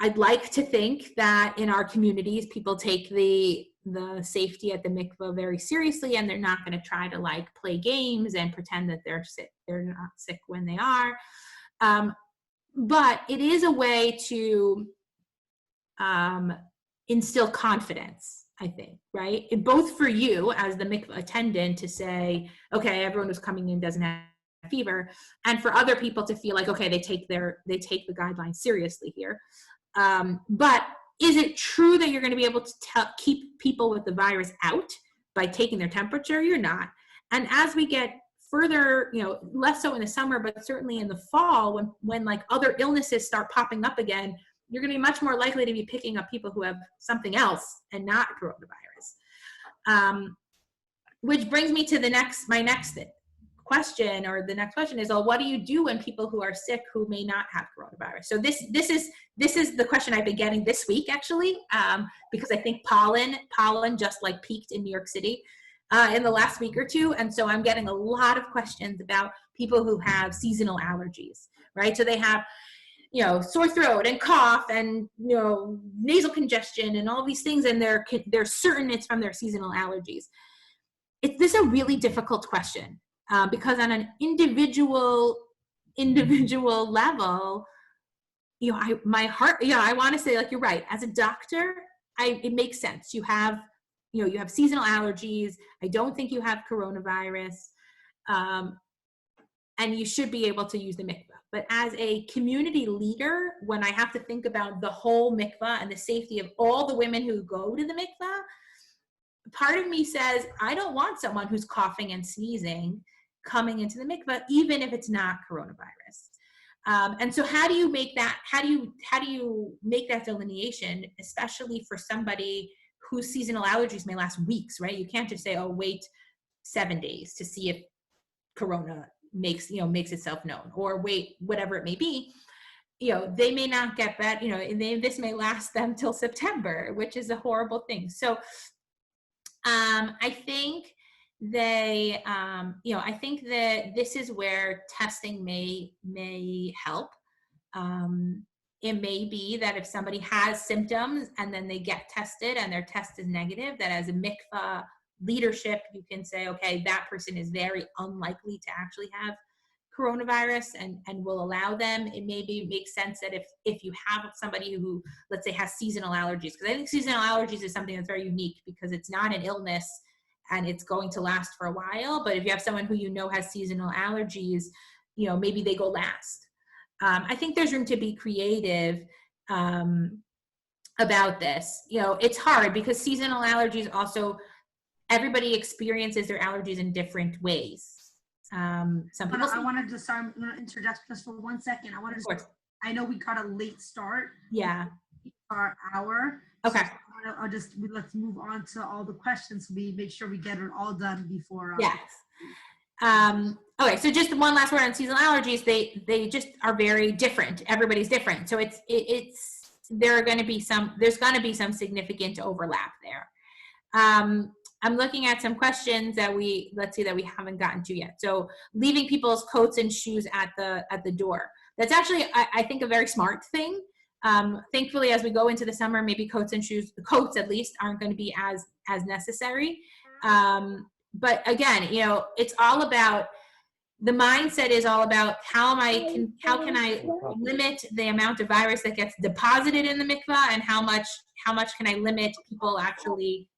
I'd like to think that in our communities, people take the safety at the mikvah very seriously, and they're not going to try to like play games and pretend that they're sick. They're not sick when they are. But it is a way to instill confidence, I think, right? Both for you as the mikvah attendant to say, okay, everyone who's coming in doesn't have fever, and for other people to feel like, okay, they take the guidelines seriously here. But is it true that you're going to be able to keep people with the virus out by taking their temperature? You're not. And as we get further, you know, less so in the summer, but certainly in the fall, when like other illnesses start popping up again, you're going to be much more likely to be picking up people who have something else and not coronavirus. Which brings me to my next question, or the next question is, well, what do you do when people who are sick who may not have coronavirus? So this is the question I've been getting this week, actually, because I think pollen just like peaked in New York City in the last week or two. And so I'm getting a lot of questions about people who have seasonal allergies, right? So they have, you know, sore throat and cough and, you know, nasal congestion and all these things, and they're certain it's from their seasonal allergies. This is a really difficult question because on an individual level, my heart, I want to say, like, you're right. As a doctor, it makes sense. You have seasonal allergies. I don't think you have coronavirus. And you should be able to use the mikvah. But as a community leader, when I have to think about the whole mikvah and the safety of all the women who go to the mikvah, part of me says, I don't want someone who's coughing and sneezing coming into the mikvah, even if it's not coronavirus. And so how do you make that delineation, especially for somebody whose seasonal allergies may last weeks, right? You can't just say, oh, wait 7 days to see if corona makes itself known, or wait, whatever it may be. They may not get better, and this may last them till September, which is a horrible thing. So I think I think that this is where testing may help. It may be that if somebody has symptoms and then they get tested and their test is negative, that as a mikvah leadership, you can say, okay, that person is very unlikely to actually have coronavirus, and will allow them. It maybe makes sense that if you have somebody who, let's say, has seasonal allergies, because I think seasonal allergies is something that's very unique because it's not an illness and it's going to last for a while. But if you have someone who has seasonal allergies, maybe they go last. I think there's room to be creative about this. It's hard because seasonal allergies also, everybody experiences their allergies in different ways. Some people. I'm going to interject just for 1 second. I know we got a late start. Yeah. Our hour. Okay. So let's move on to all the questions. We make sure we get it all done before. Yes. Okay. So just one last word on seasonal allergies. They just are very different. Everybody's different. So there's going to be some significant overlap there. I'm looking at some questions that we haven't gotten to yet. So leaving people's coats and shoes at the door. That's actually, I think, a very smart thing. Thankfully, as we go into the summer, maybe coats at least, aren't going to be as necessary. But again, it's all about, the mindset is all about how can I limit the amount of virus that gets deposited in the mikvah, and how much can I limit people actually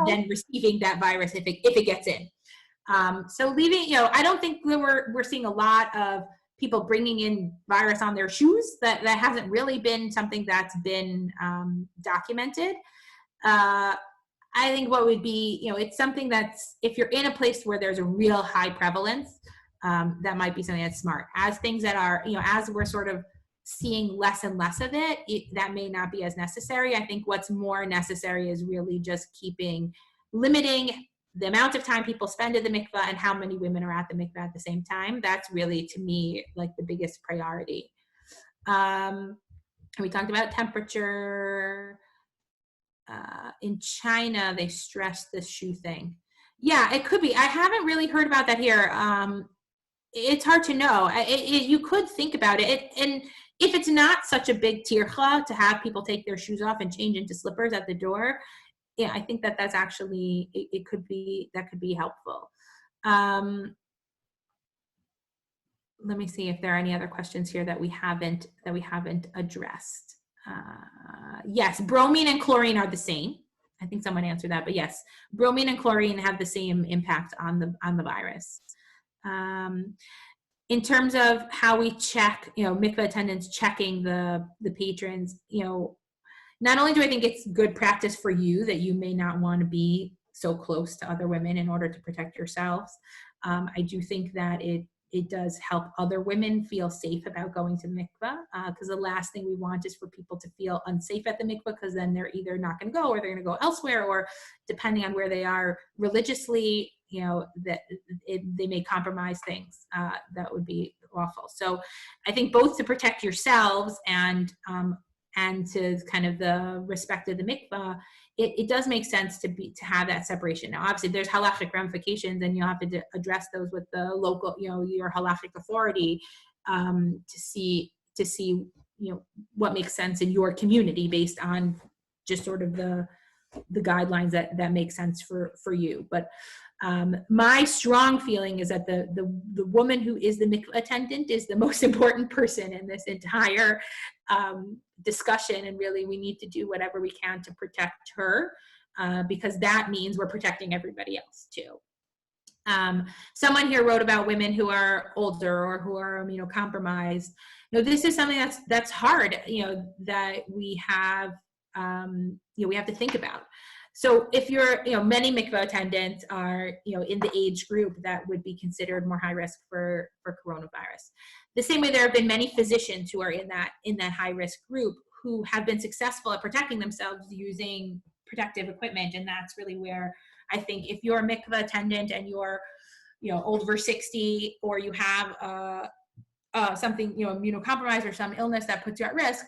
then receiving that virus if it gets in. So leaving, I don't think we're seeing a lot of people bringing in virus on their shoes. That hasn't really been something that's been documented. I think what would be, it's something that's, if you're in a place where there's a real high prevalence, that might be something that's smart. As things that are, as we're sort of seeing less and less of it, that may not be as necessary. I think what's more necessary is really just limiting the amount of time people spend at the mikvah and how many women are at the mikvah at the same time. That's really, to me, like the biggest priority. We talked about temperature. In China, they stress the shoe thing. Yeah, it could be. I haven't really heard about that here. It's hard to know. You could think about it. And if it's not such a big tircha to have people take their shoes off and change into slippers at the door, yeah, I think that's actually, that could be helpful. Let me see if there are any other questions here that we haven't addressed. Yes, bromine and chlorine are the same. I think someone answered that, but yes, bromine and chlorine have the same impact on the virus. In terms of how we check, mikvah attendants checking the patrons, not only do I think it's good practice for you that you may not want to be so close to other women in order to protect yourselves, I do think that it does help other women feel safe about going to the mikvah, because the last thing we want is for people to feel unsafe at the mikvah, because then they're either not going to go or they're going to go elsewhere, or depending on where they are religiously, that they may compromise things. That would be awful. So I think both to protect yourselves and to kind of the respect of the mikvah, it does make sense to have that separation. Now, obviously, there's halachic ramifications, and you'll have to address those with the local, your halachic authority, to see what makes sense in your community based on just sort of the guidelines that make sense for you. But My strong feeling is that the woman who is the mikveh attendant is the most important person in this entire discussion, and really we need to do whatever we can to protect her, because that means we're protecting everybody else too. Someone here wrote about women who are older or who are immunocompromised. This is something that's hard, that we have, we have to think about. So if you're, many mikveh attendants are, in the age group that would be considered more high risk for coronavirus. The same way there have been many physicians who are in that high risk group who have been successful at protecting themselves using protective equipment. And that's really where I think if you're a mikveh attendant and you're, over 60, or you have something, immunocompromised or some illness that puts you at risk,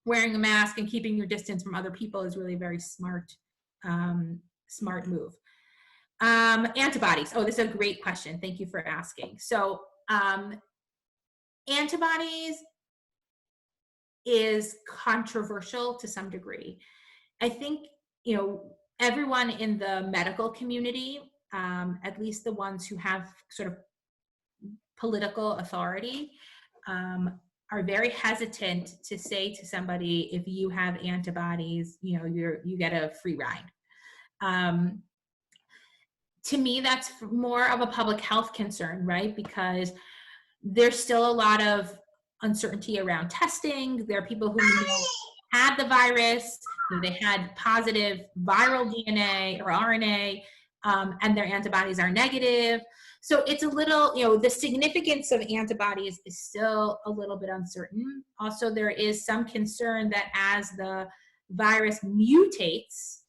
wearing a mask and keeping your distance from other people is really very smart move. Antibodies. Oh, this is a great question. Thank you for asking. So antibodies is controversial to some degree. I think, everyone in the medical community, at least the ones who have sort of political authority, are very hesitant to say to somebody, if you have antibodies, you get a free ride. To me, that's more of a public health concern, right? Because there's still a lot of uncertainty around testing. There are people who had the virus, they had positive viral DNA or RNA, and their antibodies are negative. So it's a little, the significance of antibodies is still a little bit uncertain. Also, there is some concern that as the virus mutates,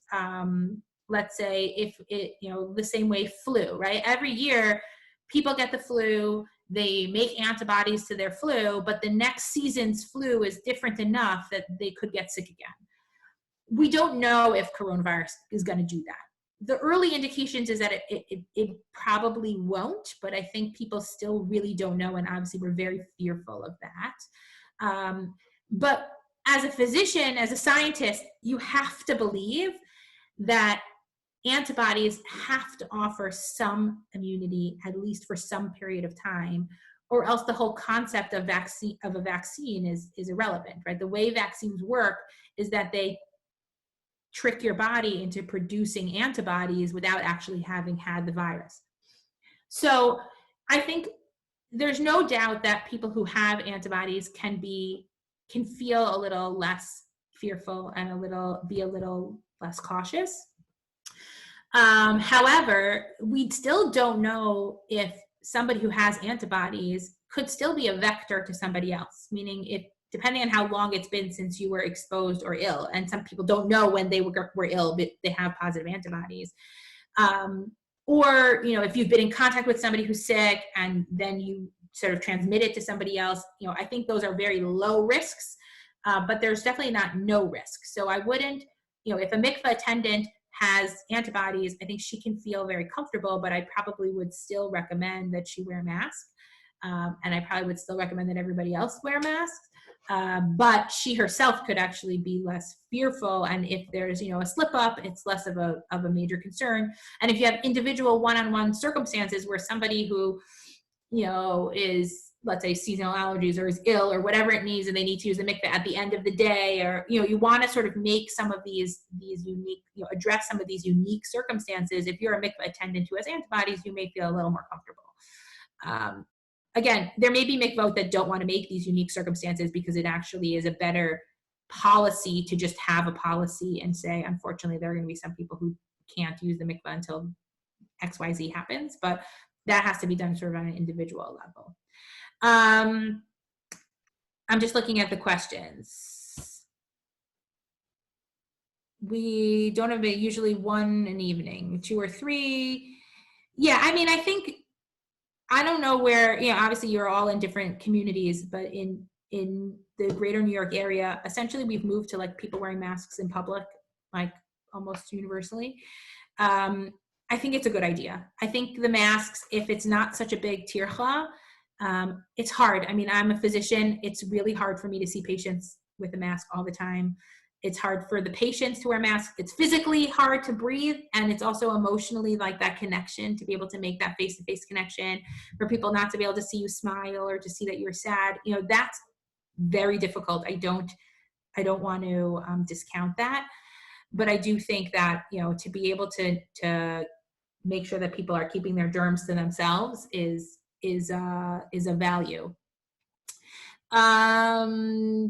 let's say if it, the same way flu, right? Every year, people get the flu, they make antibodies to their flu, but the next season's flu is different enough that they could get sick again. We don't know if coronavirus is going to do that. The early indications is that it probably won't, but I think people still really don't know, and obviously we're very fearful of that. But as a physician, as a scientist, you have to believe that antibodies have to offer some immunity, at least for some period of time, or else the whole concept of a vaccine is irrelevant, right? The way vaccines work is that they trick your body into producing antibodies without actually having had the virus. So I think there's no doubt that people who have antibodies can feel a little less fearful and be a little less cautious. However, we still don't know if somebody who has antibodies could still be a vector to somebody else, meaning depending on how long it's been since you were exposed or ill, and some people don't know when they were ill, but they have positive antibodies. Or, if you've been in contact with somebody who's sick and then you sort of transmit it to somebody else, I think those are very low risks, but there's definitely not no risk. So I wouldn't, if a mikveh attendant has antibodies, I think she can feel very comfortable, but I probably would still recommend that she wear a mask. And I probably would still recommend that everybody else wear masks. But she herself could actually be less fearful, and if there's a slip up, it's less of a major concern. And if you have individual one-on-one circumstances where somebody who is, let's say, seasonal allergies or is ill or whatever it needs, and they need to use a mikveh at the end of the day, or you want to sort of make some of these unique, address some of these unique circumstances. If you're a mikveh attendant who has antibodies, you may feel a little more comfortable. Again, there may be mikvot that don't want to make these unique circumstances because it actually is a better policy to just have a policy and say, unfortunately, there are going to be some people who can't use the mikvah until XYZ happens, but that has to be done sort of on an individual level. I'm just looking at the questions. We don't have usually one an evening, 2 or 3. Yeah, I mean, I don't know where, obviously you're all in different communities, but in the greater New York area, essentially we've moved to like people wearing masks in public, like almost universally. I think it's a good idea. I think the masks, if it's not such a big tircha, it's hard. I mean, I'm a physician. It's really hard for me to see patients with a mask all the time. It's hard for the patients to wear masks. It's physically hard to breathe, and it's also emotionally like that connection, to be able to make that face-to-face connection, for people not to be able to see you smile or to see that you're sad. You know, that's very difficult. I don't want to discount that, but I do think that, you know, to be able to make sure that people are keeping their germs to themselves is a value.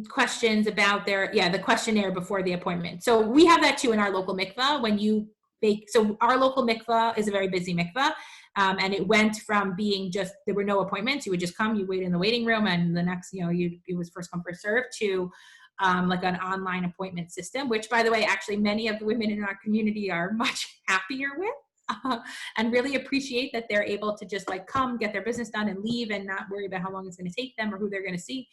Questions about the questionnaire before the appointment. So we have that too in our local mikvah. When you bake, so our local mikvah is a very busy mikvah, and it went from being just, there were no appointments. You would just come, you wait in the waiting room, and the next, you know, it was first come, first served, to like an online appointment system, which, by the way, actually many of the women in our community are much happier with. And really appreciate that they're able to just like come, get their business done, and leave, and not worry about how long it's going to take them or who they're going to see.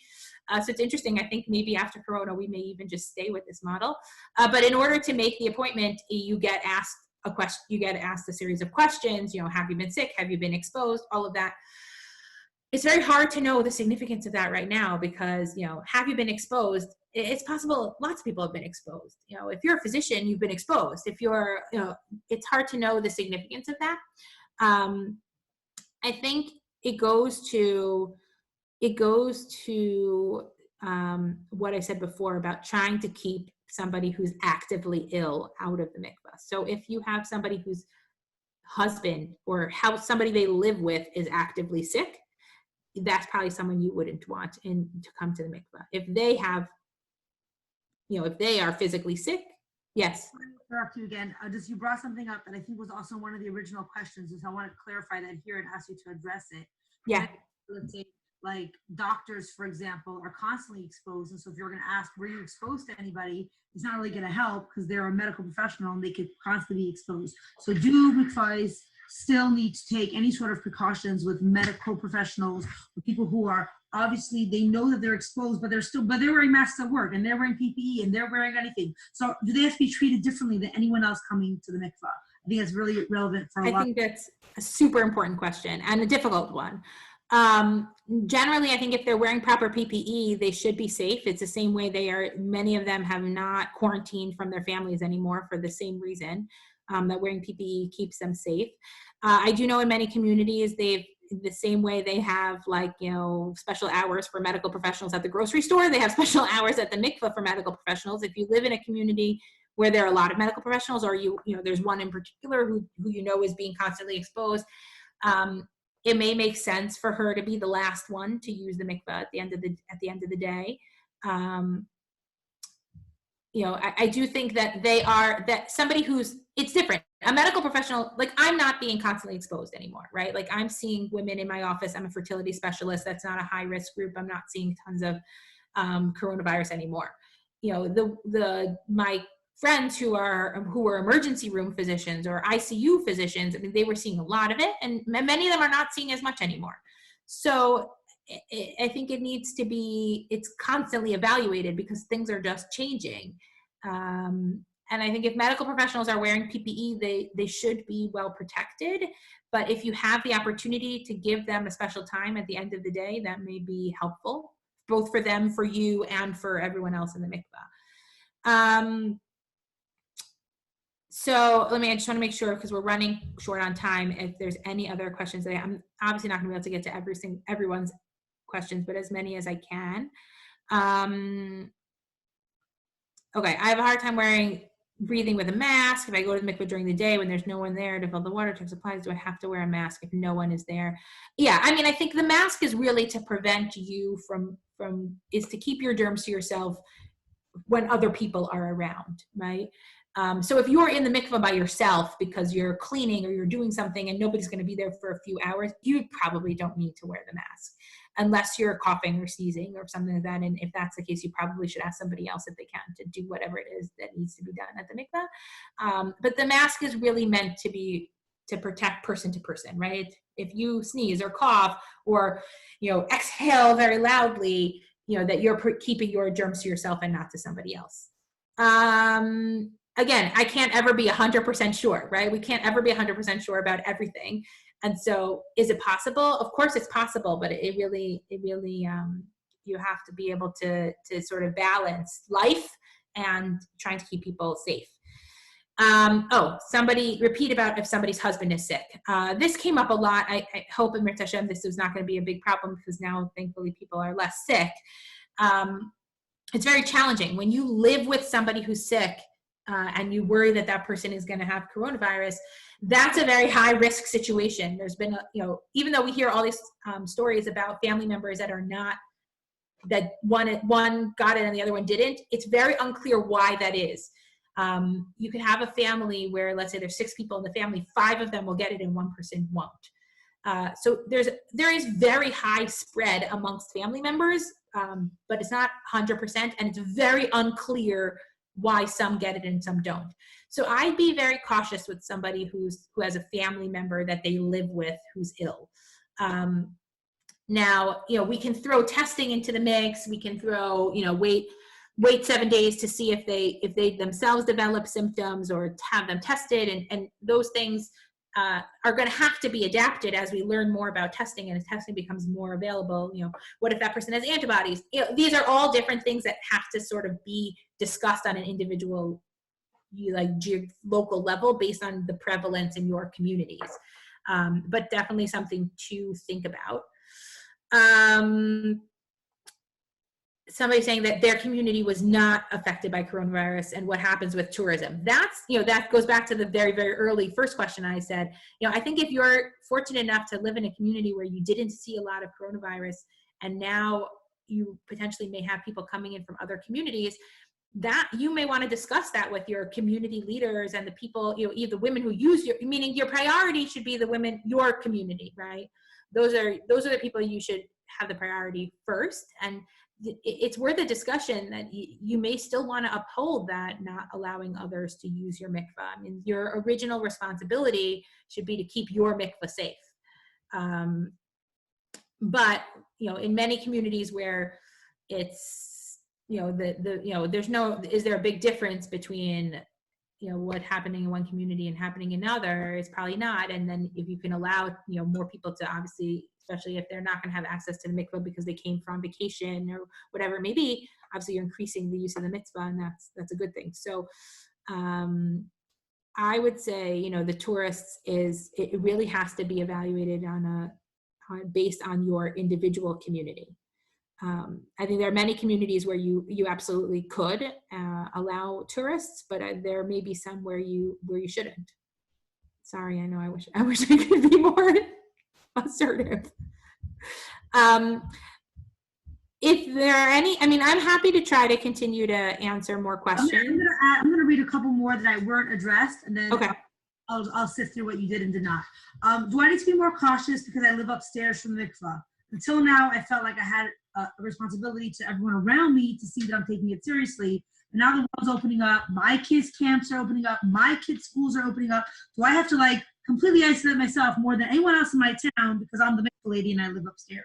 So it's interesting. I think maybe after Corona, we may even just stay with this model. But in order to make the appointment, you get asked a question. You get asked a series of questions. You know, have you been sick? Have you been exposed? All of that. It's very hard to know the significance of that right now, because, you know, have you been exposed? It's possible lots of people have been exposed. You know, if you're a physician, you've been exposed. If you're, you know, it's hard to know the significance of that. I think it goes to what I said before about trying to keep somebody who's actively ill out of the mikvah. So if you have somebody whose husband or somebody they live with is actively sick, that's probably someone you wouldn't want to come to the mikvah. If they have, you know, if they are physically sick, yes. I'm going to interrupt you again. You brought something up that I think was also one of the original questions, is I want to clarify that here and ask you to address it. Yeah. Let's say, like, doctors, for example, are constantly exposed, and so if you're going to ask, were you exposed to anybody, it's not really going to help, because they're a medical professional and they could constantly be exposed. So do mikvahs still need to take any sort of precautions with medical professionals, with people who are obviously, they know that they're exposed, but they're wearing masks at work, and they're wearing PPE, and they're wearing anything. So do they have to be treated differently than anyone else coming to the mikvah? I think that's really relevant for a lot. I think that's a super important question and a difficult one. Generally, I think if they're wearing proper PPE, they should be safe. It's the same way many of them have not quarantined from their families anymore for the same reason, that wearing PPE keeps them safe. I do know in many communities, the same way they have, like, you know, special hours for medical professionals at the grocery store, they have special hours at the mikvah for medical professionals. If you live in a community where there are a lot of medical professionals, or you know, there's one in particular who you know is being constantly exposed, it may make sense for her to be the last one to use the mikvah at the end of the day. You know, I do think that somebody it's different. A medical professional, like, I'm not being constantly exposed anymore, right? Like, I'm seeing women in my office. I'm a fertility specialist. That's not a high risk group. I'm not seeing tons of coronavirus anymore. You know, my friends who are emergency room physicians or ICU physicians, I mean, they were seeing a lot of it, and many of them are not seeing as much anymore. So I think it's constantly evaluated, because things are just changing. And I think if medical professionals are wearing PPE, they should be well protected. But if you have the opportunity to give them a special time at the end of the day, that may be helpful, both for them, for you, and for everyone else in the mikvah. So I just want to make sure, because we're running short on time, if there's any other questions. I'm obviously not going to be able to get to everyone's questions, but as many as I can. Okay, I have a hard time breathing with a mask. If I go to the mikvah during the day when there's no one there to fill the water, check supplies, do I have to wear a mask if no one is there? Yeah, I mean, I think the mask is really to prevent you is to keep your germs to yourself when other people are around, right? So if you're in the mikvah by yourself because you're cleaning or you're doing something and nobody's going to be there for a few hours, you probably don't need to wear the mask unless you're coughing or sneezing or something like that. And if that's the case, you probably should ask somebody else if they can to do whatever it is that needs to be done at the mikvah. But the mask is really meant to protect person to person, right? If you sneeze or cough or, you know, exhale very loudly, you know, that you're keeping your germs to yourself and not to somebody else. Again, I can't ever be 100% sure, right? We can't ever be 100% sure about everything. And so is it possible? Of course it's possible, but it really, you have to be able to sort of balance life and trying to keep people safe. Somebody repeat about if somebody's husband is sick. This came up a lot. I hope in Mirta Hashem this is not going to be a big problem because now thankfully people are less sick. It's very challenging when you live with somebody who's sick and you worry that that person is going to have coronavirus. That's a very high risk situation. There's been, even though we hear all these stories about family members that are not, that one got it and the other one didn't, it's very unclear why that is. You could have a family where, let's say there's 6 people in the family, 5 of them will get it and 1 person won't. So there is very high spread amongst family members, but it's not 100%, and it's very unclear why some get it and some don't. So I'd be very cautious with somebody who has a family member that they live with who's ill. Now, we can throw testing into the mix. We can throw, wait 7 days to see if they themselves develop symptoms or have them tested, and those things are going to have to be adapted as we learn more about testing and as testing becomes more available. What if that person has antibodies? These are all different things that have to sort of be discussed on an individual, local level based on the prevalence in your communities. But definitely something to think about. Somebody saying that their community was not affected by coronavirus and what happens with tourism. That's, that goes back to the very, very early first question I said. I think if you're fortunate enough to live in a community where you didn't see a lot of coronavirus and now you potentially may have people coming in from other communities, that you may want to discuss that with your community leaders and the people, the women who use meaning your priority should be the women, your community, right? Those are the people you should have the priority first. And it's worth a discussion that you may still want to uphold that, not allowing others to use your mikvah. I mean, your original responsibility should be to keep your mikvah safe. But, in many communities where it's, there's no, is there a big difference between, what happening in one community and happening in another? It's probably not. And then if you can allow, more people to obviously, especially if they're not going to have access to the mikvah because they came from vacation or whatever it may be, obviously you're increasing the use of the mitzvah, and that's a good thing. So I would say, the tourists it really has to be evaluated based on your individual community. I think there are many communities where you absolutely could allow tourists, but there may be some where you shouldn't. Sorry, I know. I wish I could be more assertive. If there are any, I'm happy to try to continue to answer more questions. I'm going to read a couple more that weren't addressed, and then okay. I'll sift through what you did and did not. Do I need to be more cautious because I live upstairs from the mikvah? Until now, I felt like I had a responsibility to everyone around me to see that I'm taking it seriously. And now the world's opening up. My kids' camps are opening up. My kids' schools are opening up. Do I have to completely isolate myself more than anyone else in my town because I'm the mikvah lady and I live upstairs?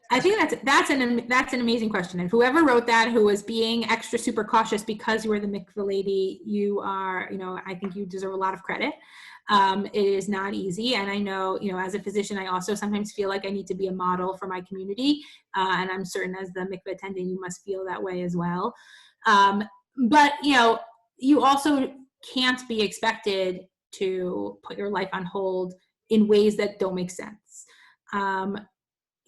I think that's an amazing question. And whoever wrote that, who was being extra super cautious because you were the mikvah lady, you are, I think you deserve a lot of credit. It is not easy. And I know, as a physician, I also sometimes feel like I need to be a model for my community. And I'm certain as the mikvah attendant, you must feel that way as well. But, you also can't be expected to put your life on hold in ways that don't make sense.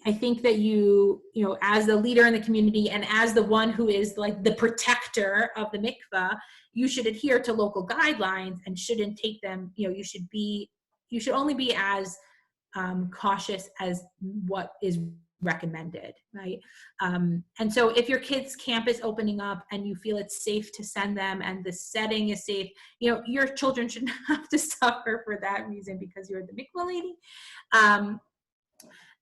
I think that you as the leader in the community and as the one who is the protector of the mikvah, you should adhere to local guidelines and shouldn't take them, you should only be as cautious as what is recommended, right? And so if your kid's camp is opening up and you feel it's safe to send them and the setting is safe, your children shouldn't have to suffer for that reason because you're the mikvah lady.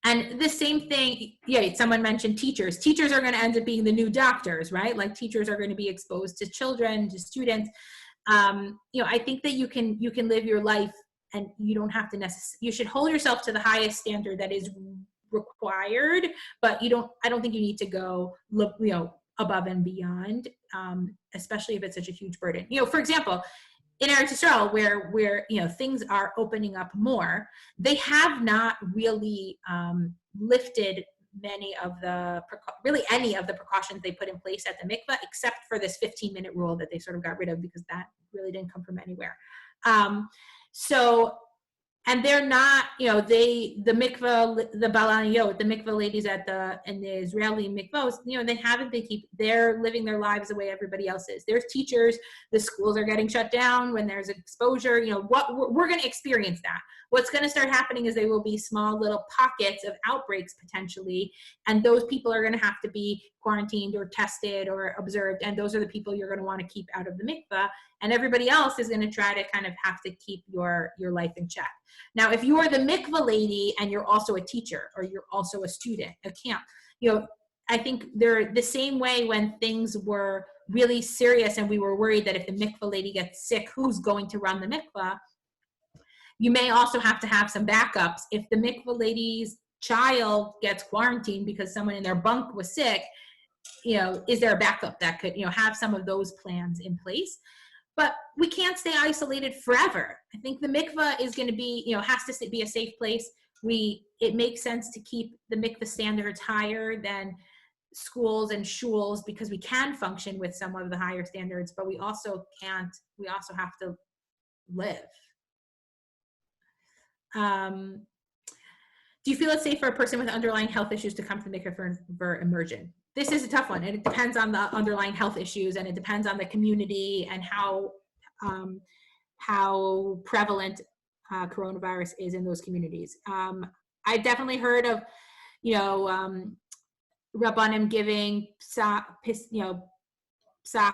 And the same thing, someone mentioned teachers. Teachers are going to end up being the new doctors, right? Teachers are going to be exposed to children, to students. I think that you can live your life and you don't have to you should hold yourself to the highest standard that is required, but I don't think you need to go, above and beyond, especially if it's such a huge burden. For example, in Eretz Yisrael, where things are opening up more, they have not really lifted many of the, really any of the precautions they put in place at the mikvah, except for this 15-minute rule that they sort of got rid of because that really didn't come from anywhere. And they're not, the mikvah, the balaniyot, the mikvah ladies in the Israeli mikvahs, they haven't been they're living their lives the way everybody else is. There's teachers, the schools are getting shut down when there's exposure, we're going to experience that. What's going to start happening is there will be small little pockets of outbreaks potentially, and those people are going to have to be quarantined or tested or observed, and those are the people you're going to want to keep out of the mikvah, and everybody else is going to try to kind of have to keep your life in check. Now, if you are the mikvah lady and you're also a teacher or you're also a student at camp, I think they're the same way when things were really serious and we were worried that if the mikvah lady gets sick, who's going to run the mikvah? You may also have to have some backups. If the mikvah lady's child gets quarantined because someone in their bunk was sick, is there a backup that could, have some of those plans in place? But we can't stay isolated forever. I think the mikvah is going to be, has to be a safe place. It makes sense to keep the mikvah standards higher than schools and shuls because we can function with some of the higher standards, but we also have to live. Do you feel it's safe for a person with underlying health issues to come to the mikvah for immersion? This is a tough one, and it depends on the underlying health issues, and it depends on the community and how prevalent coronavirus is in those communities. I've definitely heard of, Rabbanim giving psak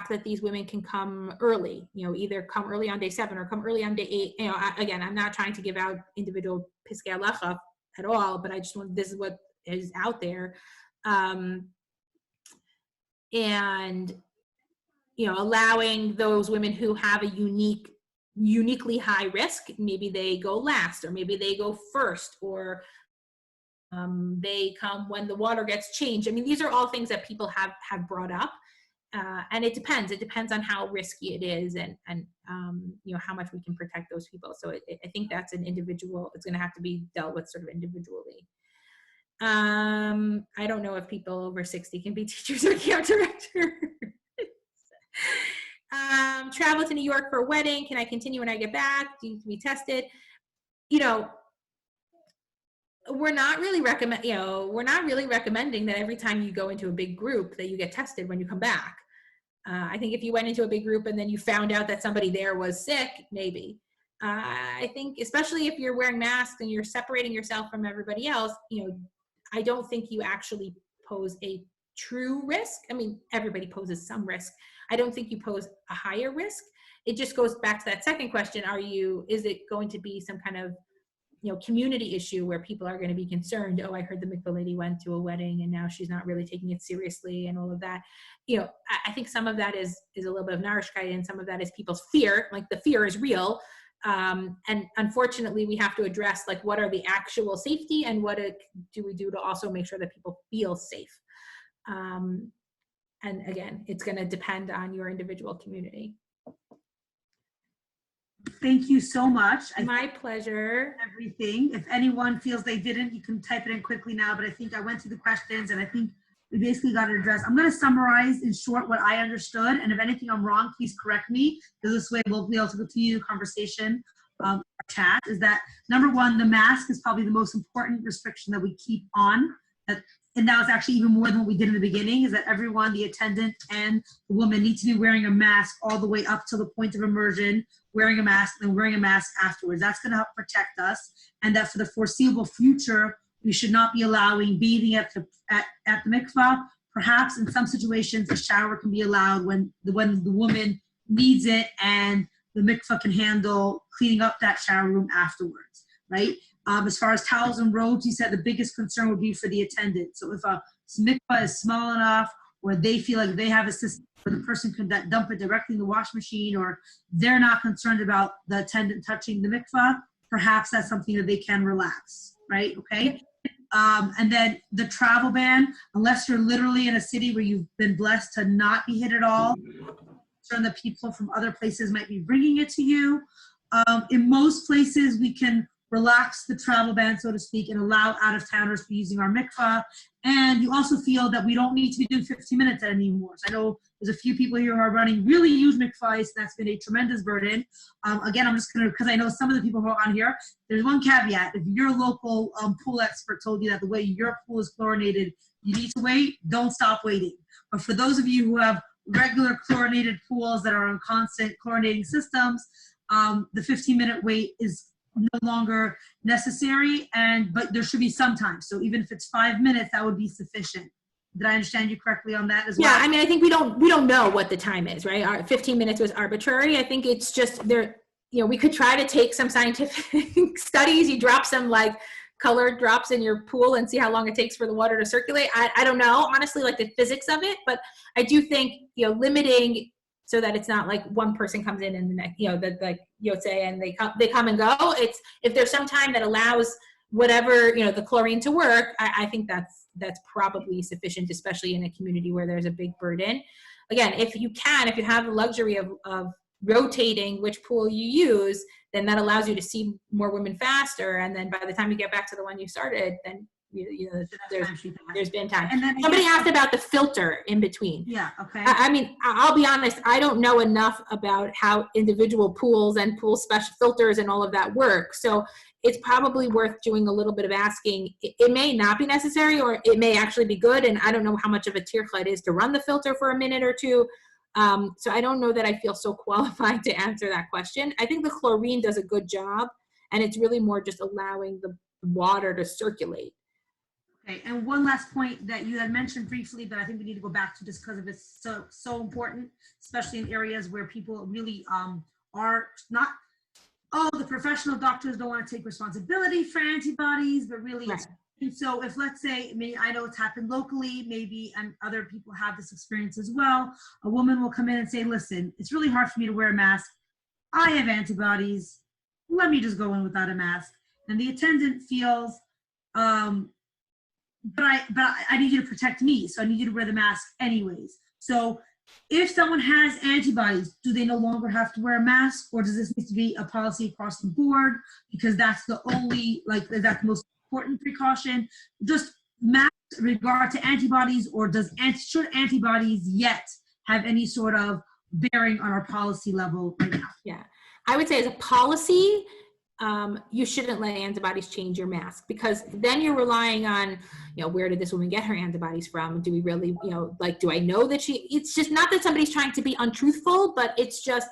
that these women can come early, either come early on day 7 or come early on day 8. Again, I'm not trying to give out individual piskei halacha at all, but I just want, this is what is out there. And, allowing those women who have a uniquely high risk, maybe they go last, or maybe they go first, or they come when the water gets changed. I mean, these are all things that people have brought up. And it depends on how risky it is and how much we can protect those people. So I think that's an individual, it's going to have to be dealt with sort of individually. I don't know if people over 60 can be teachers or camp director. Travel to New York for a wedding. Can I continue when I get back? Do you need to be tested? We're not really recommending that every time you go into a big group that you get tested when you come back. I think if you went into a big group and then you found out that somebody there was sick, maybe. I think especially if you're wearing masks and you're separating yourself from everybody else, I don't think you actually pose a true risk. I mean, everybody poses some risk. I don't think you pose a higher risk. It just goes back to that second question. Is it going to be some kind of, community issue where people are going to be concerned? Oh, I heard the mikvah lady went to a wedding and now she's not really taking it seriously and all of that. I think some of that is a little bit of narishkeit, and some of that is people's fear. Like, the fear is real. And unfortunately, we have to address, like, what are the actual safety and what do we do to also make sure that people feel safe. And again, it's going to depend on your individual community. Thank you so much. My pleasure. Everything. If anyone feels they didn't, you can type it in quickly now, but I think I went through the questions and I think we basically got it addressed. I'm going to summarize in short what I understood, and if anything I'm wrong, please correct me, because this way we'll be able to continue the conversation. Our chat is that, number one, the mask is probably the most important restriction that we keep on. And now it's actually even more than what we did in the beginning, is that everyone, the attendant and the woman, need to be wearing a mask all the way up to the point of immersion, wearing a mask, and wearing a mask afterwards. That's going to help protect us. And that for the foreseeable future, we should not be allowing bathing at the mikvah. Perhaps in some situations, a shower can be allowed when the woman needs it, and the mikvah can handle cleaning up that shower room afterwards, right? As far as towels and robes, you said the biggest concern would be for the attendant. So if a mikvah is small enough, or they feel like they have a system where the person can dump it directly in the wash machine, or they're not concerned about the attendant touching the mikvah, perhaps that's something that they can relax, right? Okay. And then the travel ban, unless you're literally in a city where you've been blessed to not be hit at all, concerned that people from other places might be bringing it to you. In most places, we can relax the travel ban, so to speak, and allow out-of-towners to be using our mikvah. And you also feel that we don't need to be doing 15 minutes anymore. So I know there's a few people here who are running really huge mikvahs. That's been a tremendous burden. Again, I'm just going to, because I know some of the people who are on here, there's one caveat. If your local pool expert told you that the way your pool is chlorinated, you need to wait, don't stop waiting. But for those of you who have regular chlorinated pools that are on constant chlorinating systems, the 15-minute wait is no longer necessary, but there should be some time. So even if it's 5 minutes, that would be sufficient. Did I understand you correctly on that as well? Yeah, I mean, I think we don't know what the time is, right? Our 15 minutes was arbitrary. I think it's just there, we could try to take some scientific studies. You drop some like colored drops in your pool and see how long it takes for the water to circulate. I don't know, honestly, like the physics of it, but I do think, limiting so that it's not like one person comes in and the next, like Yotze and they come and go. It's, if there's some time that allows whatever, the chlorine to work, I think that's probably sufficient, especially in a community where there's a big burden. Again, if you have the luxury of rotating which pool you use, then that allows you to see more women faster. And then by the time you get back to the one you started, then there's been time. And then somebody asked about the filter in between. Yeah, okay. I mean, I'll be honest, I don't know enough about how individual pools and pool special filters and all of that work. So it's probably worth doing a little bit of asking. It may not be necessary, or it may actually be good. And I don't know how much of a tircha it is to run the filter for a minute or two. So I don't know that I feel so qualified to answer that question. I think the chlorine does a good job, and it's really more just allowing the water to circulate. Okay, and one last point that you had mentioned briefly, but I think we need to go back to just because of it's so important, especially in areas where people really are not, the professional doctors don't want to take responsibility for antibodies, but really right. And so if, let's say, I know it's happened locally, maybe, and other people have this experience as well, a woman will come in and say, listen, it's really hard for me to wear a mask. I have antibodies. Let me just go in without a mask. And the attendant feels, but I need you to protect me, so I need you to wear the mask anyways. So if someone has antibodies, do they no longer have to wear a mask, or does this need to be a policy across the board? Because that's the only, that's the most important precaution. Just mask in regard to antibodies, or should antibodies yet have any sort of bearing on our policy level right now? Yeah, I would say as a policy, you shouldn't let antibodies change your mask, because then you're relying on, where did this woman get her antibodies from? Do we really, do I know that it's just not that somebody's trying to be untruthful, but it's just,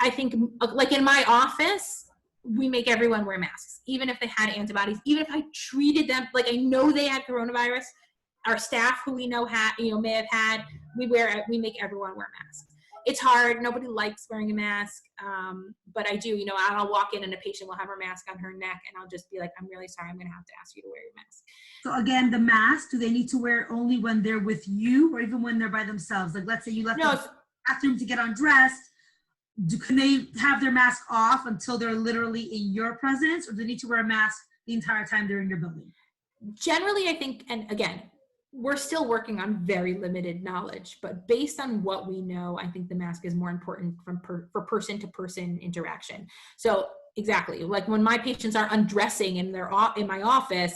I think, like in my office, we make everyone wear masks, even if they had antibodies, even if I treated them, like I know they had coronavirus, our staff who we know may have had, we make everyone wear masks. It's hard. Nobody likes wearing a mask. But I do, I'll walk in and a patient will have her mask on her neck, and I'll just be like, I'm really sorry. I'm going to have to ask you to wear your mask. So again, the mask, do they need to wear it only when they're with you, or even when they're by themselves? Like, let's say you left the bathroom to get undressed. Can they have their mask off until they're literally in your presence, or do they need to wear a mask the entire time they're in your building? Generally, I think, and again, we're still working on very limited knowledge, but based on what we know, I think the mask is more important for person-to-person interaction. So exactly, like when my patients are undressing and they're in my office,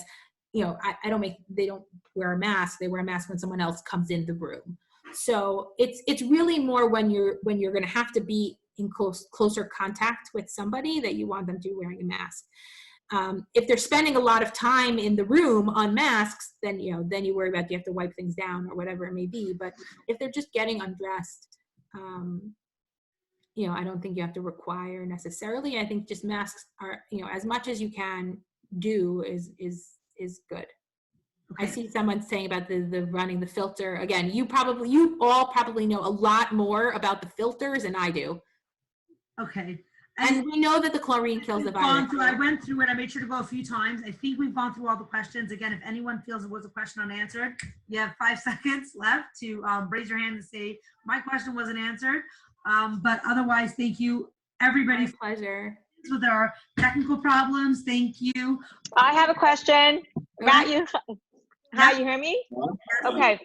they don't wear a mask. They wear a mask when someone else comes in the room. So it's really more when you're going to have to be in closer contact with somebody that you want them to be wearing a mask. If they're spending a lot of time in the room on masks, then you worry about, do you have to wipe things down or whatever it may be. But if they're just getting undressed, I don't think you have to require necessarily. I think just masks are, as much as you can do is good. Okay. I see someone saying about the running the filter. Again, you all probably know a lot more about the filters than I do. Okay. And we know that the chlorine kills the virus. I went through it. I made sure to go a few times. I think we've gone through all the questions. Again, if anyone feels there was a question unanswered, you have 5 seconds left to raise your hand and say, my question wasn't answered. But otherwise, thank you, everybody. My pleasure. With our technical problems, thank you. I have a question. Matt, you hear me? Okay.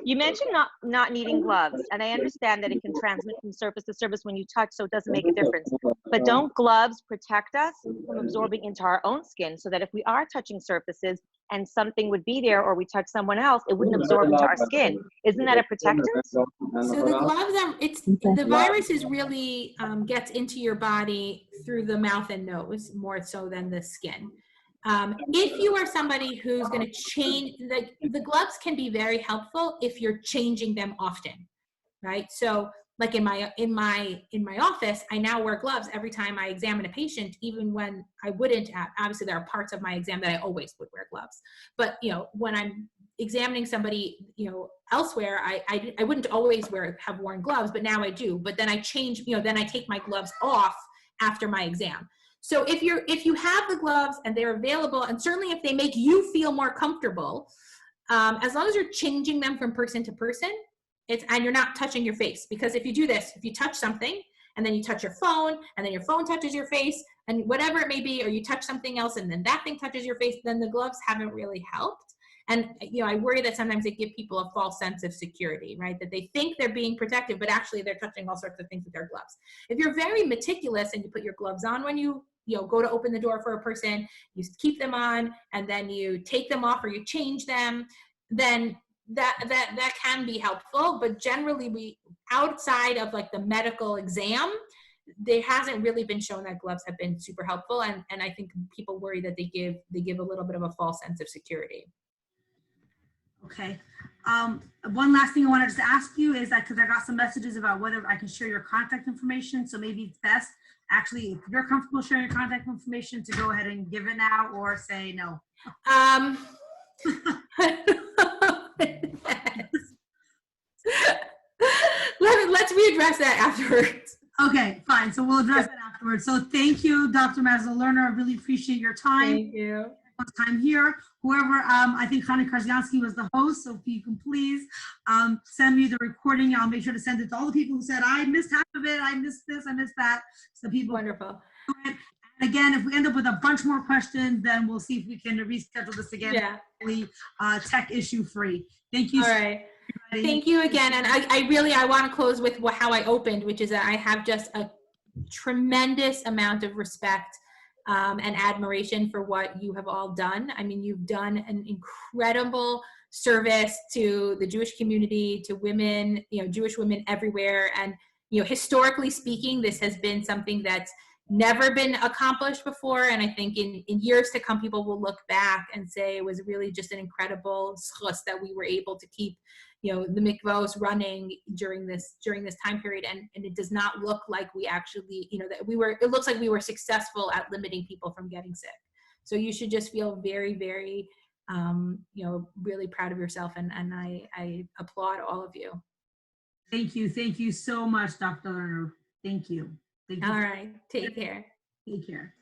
You mentioned not needing gloves, and I understand that it can transmit from surface to surface when you touch, so it doesn't make a difference. But don't gloves protect us from absorbing into our own skin, so that if we are touching surfaces and something would be there, or we touch someone else, it wouldn't absorb into our skin? Isn't that a protectant? So the gloves the virus is really gets into your body through the mouth and nose more so than the skin. If you are somebody who's going to change, the gloves can be very helpful if you're changing them often, right? So like in my office, I now wear gloves every time I examine a patient, even when I wouldn't have. Obviously, there are parts of my exam that I always would wear gloves, but when I'm examining somebody, elsewhere, I wouldn't always have worn gloves, but now I do. But then I change, then I take my gloves off after my exam. So if you have the gloves and they're available, and certainly if they make you feel more comfortable, as long as you're changing them from person to person, and you're not touching your face. Because if you do this, if you touch something and then you touch your phone and then your phone touches your face and whatever it may be, or you touch something else and then that thing touches your face, then the gloves haven't really helped. And I worry that sometimes they give people a false sense of security, right? That they think they're being protective, but actually they're touching all sorts of things with their gloves. If you're very meticulous and you put your gloves on when you go to open the door for a person, you keep them on, and then you take them off or you change them, then that can be helpful. But generally, outside of like the medical exam, there hasn't really been shown that gloves have been super helpful, and I think people worry that they give a little bit of a false sense of security. Okay. One last thing I wanted to ask you is that, because I got some messages about whether I can share your contact information, so maybe it's best, actually, if you're comfortable sharing your contact information, to go ahead and give it now or say no. Let's readdress that afterwards. Okay, fine. So we'll address that afterwards. So thank you, Dr. Mazza-Lerner. I really appreciate your time. Thank you. Time here. Whoever, I think Connie Krasyansky was the host, so if you can please send me the recording. I'll make sure to send it to all the people who said, I missed half of it, I missed this, I missed that. So people. Wonderful. And again, if we end up with a bunch more questions, then we'll see if we can reschedule this again. Yeah. Tech issue free. Thank you. All right. Thank you again. And I want to close with how I opened, which is that I have just a tremendous amount of respect and admiration for what you have all done. I mean, you've done an incredible service to the Jewish community, to women, Jewish women everywhere. And, historically speaking, this has been something that's never been accomplished before. And I think in years to come, people will look back and say it was really just an incredible schus that we were able to keep, the mikvahs running during this time period. And it does not look like we actually, it looks like we were successful at limiting people from getting sick. So you should just feel very, very, really proud of yourself. And I applaud all of you. Thank you. Thank you so much, Dr. Lerner. Thank you. Thank you. All right. Take care. Take care.